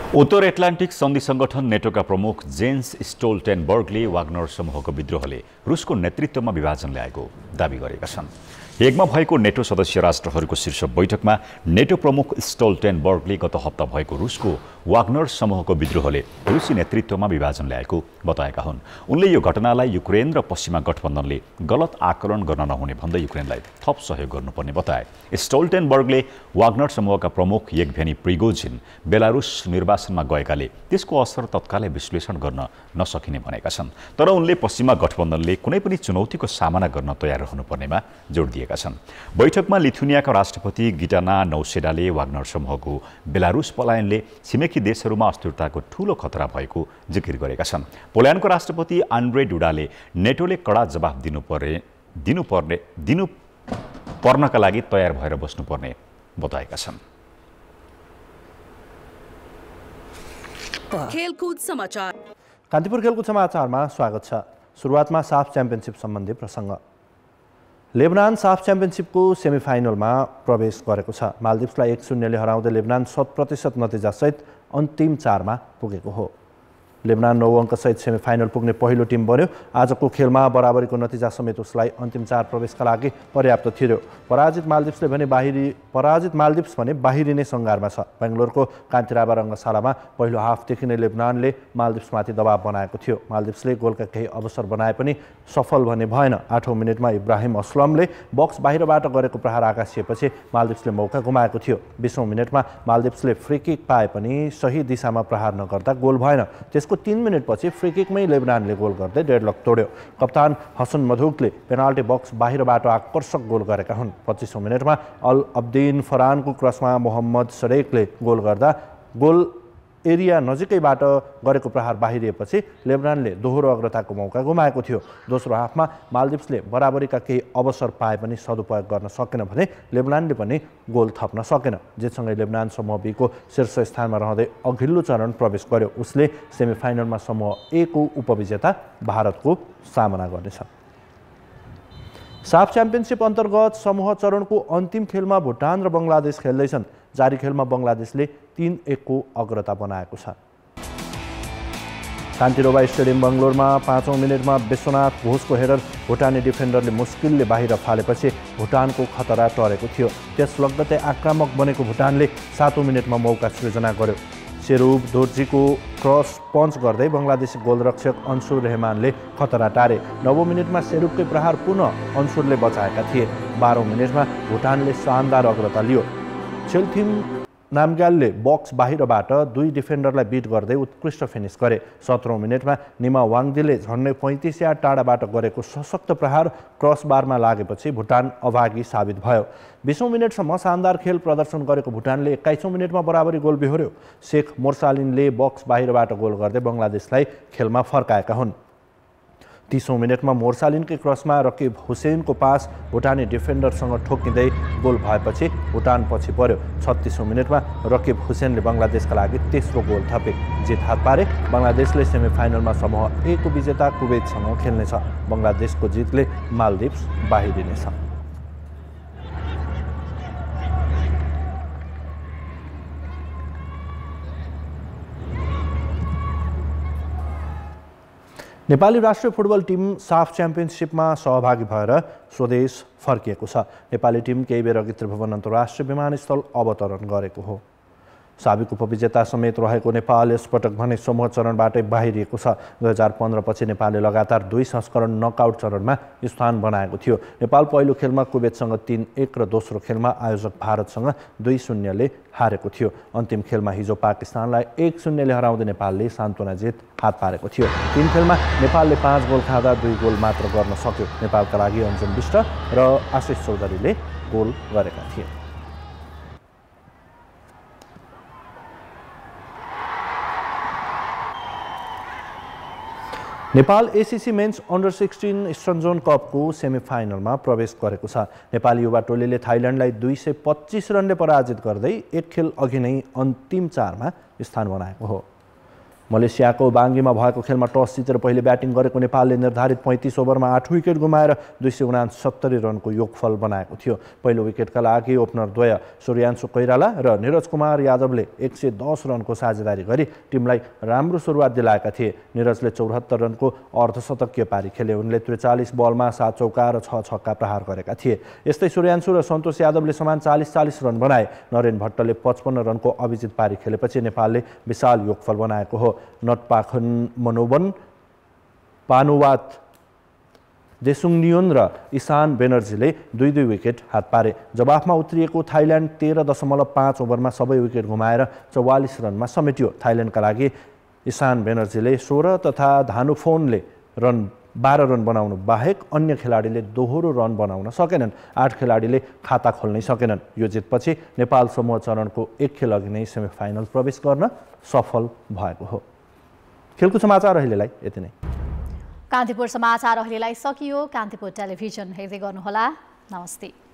उत्तर एटलान्टिक सन्धि संगठन नेटोका प्रमुख जेन्स स्टोल्टेनबर्गले वाग्नर समूहको विद्रोहले रुसको नेतृत्वमा विभाजन ल्याएको दावी गरेका छन्। हेगमा भएको नेटो सदस्य राष्ट्रहरूको शीर्ष बैठकमा नेटो प्रमुख स्टोल्टेनबर्गले गत हप्ता भएको रुसको वाग्नर समूहको विद्रोहले रुसी नेतृत्वमा विभाजन ल्याएको बताएका हुन्। उनले यो घटनालाई युक्रेन र पश्चिमा गठबन्धनले गलत आकलन गर्न नहुने भन्दै युक्रेनलाई थप सहयोग गर्नुपर्ने बताए। स्टोल्टेनबर्गले वाग्नर समूहका प्रमुख येभगेनी प्रिगोजिन बेलारुस निर्वासनमा गएकाले त्यसको असर तत्कालै विश्लेषण गर्न नसकिने भनेका छन्। तर उनले पश्चिमा गठबन्धनले कुनै पनि चुनौतीको सामना गर्न तयार रहनुपर्नेमा जोड दिएका छन्। बैठकमा लिथुनियाका राष्ट्रपति गिटाना नौसेडाले वाग्नर समूहको बेलारुस पलायनले छिमेकी देशहरूमा अस्थिरताको ठूलो खतरा भएको जिकिर गरेका छन्। पोल्यान्डको राष्ट्रपति आन्द्रे डुडाले नेटोले कडा जवाफ दिनुपर्नका लागि तयार भएर बस्नुपर्ने बताएका छन्। खेलकुद समाचार। कान्तिपुर खेलकुद समाचारमा स्वागत छ। सुरुवातमा साफ च्याम्पियनसिप सम्बन्धी प्रसङ्ग। लेबनान साफ च्याम्पियनसिपको सेमिफाइनलमा प्रवेश गरेको छ। मालदिप्सलाई 1-0 ले हराउँदै लेबनान 100% नतिजासहित अन्तिम 4 मा पुगेको हो। लेबनान 9 अङ्कसहित सेमिफाइनल पुग्ने पहिलो टिम बन्यो। आजको खेलमा बराबरीको नतिजा समेत उसलाई अन्तिम 4 प्रवेशका लागि पर्याप्त थियो। पराजित मालदिप्स भने बाहिरी नै सङ्घारमा छ। बेङ्गलोरको कान्तिराभा रङ्गशालामा पहिलो हाफदेखि नै लेबनानले मालदिप्समाथि दबाव बनाएको थियो। मालदिप्सले गोलका केही अवसर बनाए पनि सफल भने भएन। 8औं मिनेटमा इब्राहिम असलमले बक्स बाहिरबाट गरेको प्रहार आकाशिएपछि मालदिप्सले मौका गुमाएको थियो। 20औं मिनेटमा मालदिप्सले फ्री किक पाए पनि सही दिशामा प्रहार नगर्दा गोल भएन। त्यसको 3 मिनेटपछि फ्री किकमै लेबनानले गोल गर्दै डेडलक तोड्यो। कप्तान हसन मधुकले पेनाल्टी बक्स बाहिरबाट आकर्षक गोल गरेका हुन्। 25औं मिनेटमा अल अब्दिन फरानको क्रसमा मोहम्मद सडेकले गोल गर्दा गोल एरिया नजिकैबाट गरेको प्रहार बाहिरिएपछि लेबनानले दोहोरो अग्रताको मौका गुमाएको थियो। दोस्रो हाफमा मालदिप्सले बराबरीका केही अवसर पाए पनि सदुपयोग गर्न सकेन भने लेबनानले पनि गोल थप्न सकेन। जितसँगै लेबनान समूह बी को शीर्ष स्थानमा रहँदै अघिल्लो चरण प्रवेश गर्यो। उसले सेमिफाइनलमा समूह ए को उपविजेता भारतको सामना गर्नेछ। साफ च्याम्पियनसिप अन्तर्गत समूह चरणको अन्तिम खेलमा भुटान र बङ्गलादेश खेल्दैछन्। जारी खेलमा बङ्गलादेशले 3-1 को अग्रता बनाएको छ। शान्तिरोबा स्टेडियम बङ्गलोरमा 5औं मिनेटमा विश्वनाथ घोषको हेडर भुटानी डिफेन्डरले मुस्किलले बाहिर फालेपछि भुटानको खतरा टरेको थियो। त्यस लगत्तै आक्रामक बनेको भुटानले 7औं मिनेटमा मौका सृजना गर्यो। सेरुब दोर्जीको क्रस पञ्च गर्दै बङ्गलादेशी गोलरक्षक अन्सुर रहमानले खतरा टारे। 9औं मिनेटमा सेरुबकै प्रहार पुनः अन्सुरले बचाएका थिए। 12औं मिनेटमा भुटानले शानदार अग्रता लियो। छेलथिम नामग्यालले बक्स बाहिरबाट 2 डिफेन्डरलाई बिट गर्दै उत्कृष्ट फिनिस गरे। 17औं मिनेटमा निमा वाङदीले झन्डै 35 यार्ड टाढाबाट गरेको सशक्त प्रहार क्रस बारमा लागेपछि भुटान अभागी साबित भयो। 20औं मिनेटसम्म शानदार खेल प्रदर्शन गरेको भुटानले 21औं मिनेटमा बराबरी गोल बिहोर्यो। शेख मोर्सालिनले बक्स बाहिरबाट गोल गर्दै बङ्गलादेशलाई खेलमा फर्काएका हुन्। 30औं मिनेटमा मोर्सालिनकै क्रसमा रकिब हुसेनको पास भुटानी डिफेन्डरसँग ठोकिँदै गोल भएपछि भुटान पछि पर्यो। 36औं मिनेटमा रकिब हुसेनले बङ्गलादेशका लागि तेस्रो गोल थपे। जित हात पारे बङ्गलादेशले सेमिफाइनलमा समूह ए को विजेता कुवेतसँग खेल्नेछ। बङ्गलादेशको जितले मालदिप्स बाहिरिनेछ। नेपाली राष्ट्रिय फुटबल टिम साफ च्याम्पियनसिपमा सहभागी भएर स्वदेश फर्किएको छ। नेपाली टिम केही बेर अघि त्रिभुवन अन्तर्राष्ट्रिय विमानस्थल अवतरण गरेको हो। साबिक उपविजेता समेत रहेको नेपाल यसपटक भने समूह चरणबाटै बाहिरिएको छ। 2015 पछि नेपालले लगातार 2 संस्करण नकआउट चरणमा स्थान बनाएको थियो। नेपाल पहिलो खेलमा कुवेतसँग 3-1 र दोस्रो खेलमा आयोजक भारतसँग 2-0 ले हारेको थियो। अन्तिम खेलमा हिजो पाकिस्तानलाई 1-0 ले हराउँदै नेपालले सान्त्वना जित हात पारेको थियो। 3 खेलमा नेपालले 5 गोल खाँदा 2 गोल मात्र गर्न सक्यो। नेपालका लागि अन्जन बिष्ट र आशिष चौधरीले गोल गरेका थिए। Nepal ACC men's under 16 eastern zone कपको सेमिफाइनलमा प्रवेश गरेको छ। नेपाली युवा टोलीले थाइल्यान्डलाई 225 रनले पराजित गर्दै 1 खेल अघि नै अन्तिम 4मा स्थान बनाएको हो। मलेसियाको बाङ्गीमा भएको खेलमा टस जितेर पहिले ब्याटिङ गरेको नेपालले निर्धारित 35 ओभरमा 8 विकेट गुमाएर 269 रनको योगफल बनाएको थियो। पहिलो विकेटका लागि ओपनर द्वय सूर्यान्शु कोइराला र नीरज कुमार यादवले 110 रनको साझेदारी गरी टिमलाई राम्रो सुरुवात दिलाएका थिए। नीरजले 74 रनको अर्धशतकीय पारी खेले। उनले 43 बलमा 7 चौका र 6 छक्का प्रहार गरेका थिए। यस्तै सूर्यान्शु र सन्तोष यादवले समान 40-40 रन बनाए। नरेन भट्टले 55 रनको अभिजित पारी खेलेपछि नेपालले विशाल योगफल बनाएको हो। नटपाखन मनोवन पानुवात देसुङनियोन र इशान बेनर्जीले 2-2 विकेट हात पारे। जवाफमा उत्रिएको थाइल्यान्ड 13.5 ओभरमा सबै विकेट गुमाएर 44 रनमा समेटियो। थाइल्यान्डका लागि इशान बेनर्जीले 16 तथा धानुफोनले 12 रन बनाउनु बाहेक अन्य खेलाडीले दोहोरो रन बनाउन सकेनन्। 8 खेलाडीले खाता खोल्नै सकेनन्। यो जितपछि नेपाल समूह चरणको 1 खेल अघि नै सेमिफाइनल प्रवेश गर्न सफल भएको हो। खेलको समाचार अहिलेलाई यति नै। कान्तिपुर समाचार अहिलेलाई सकियो। कान्तिपुर टेलिभिजन हेर्दै गर्नुहोला। नमस्ते।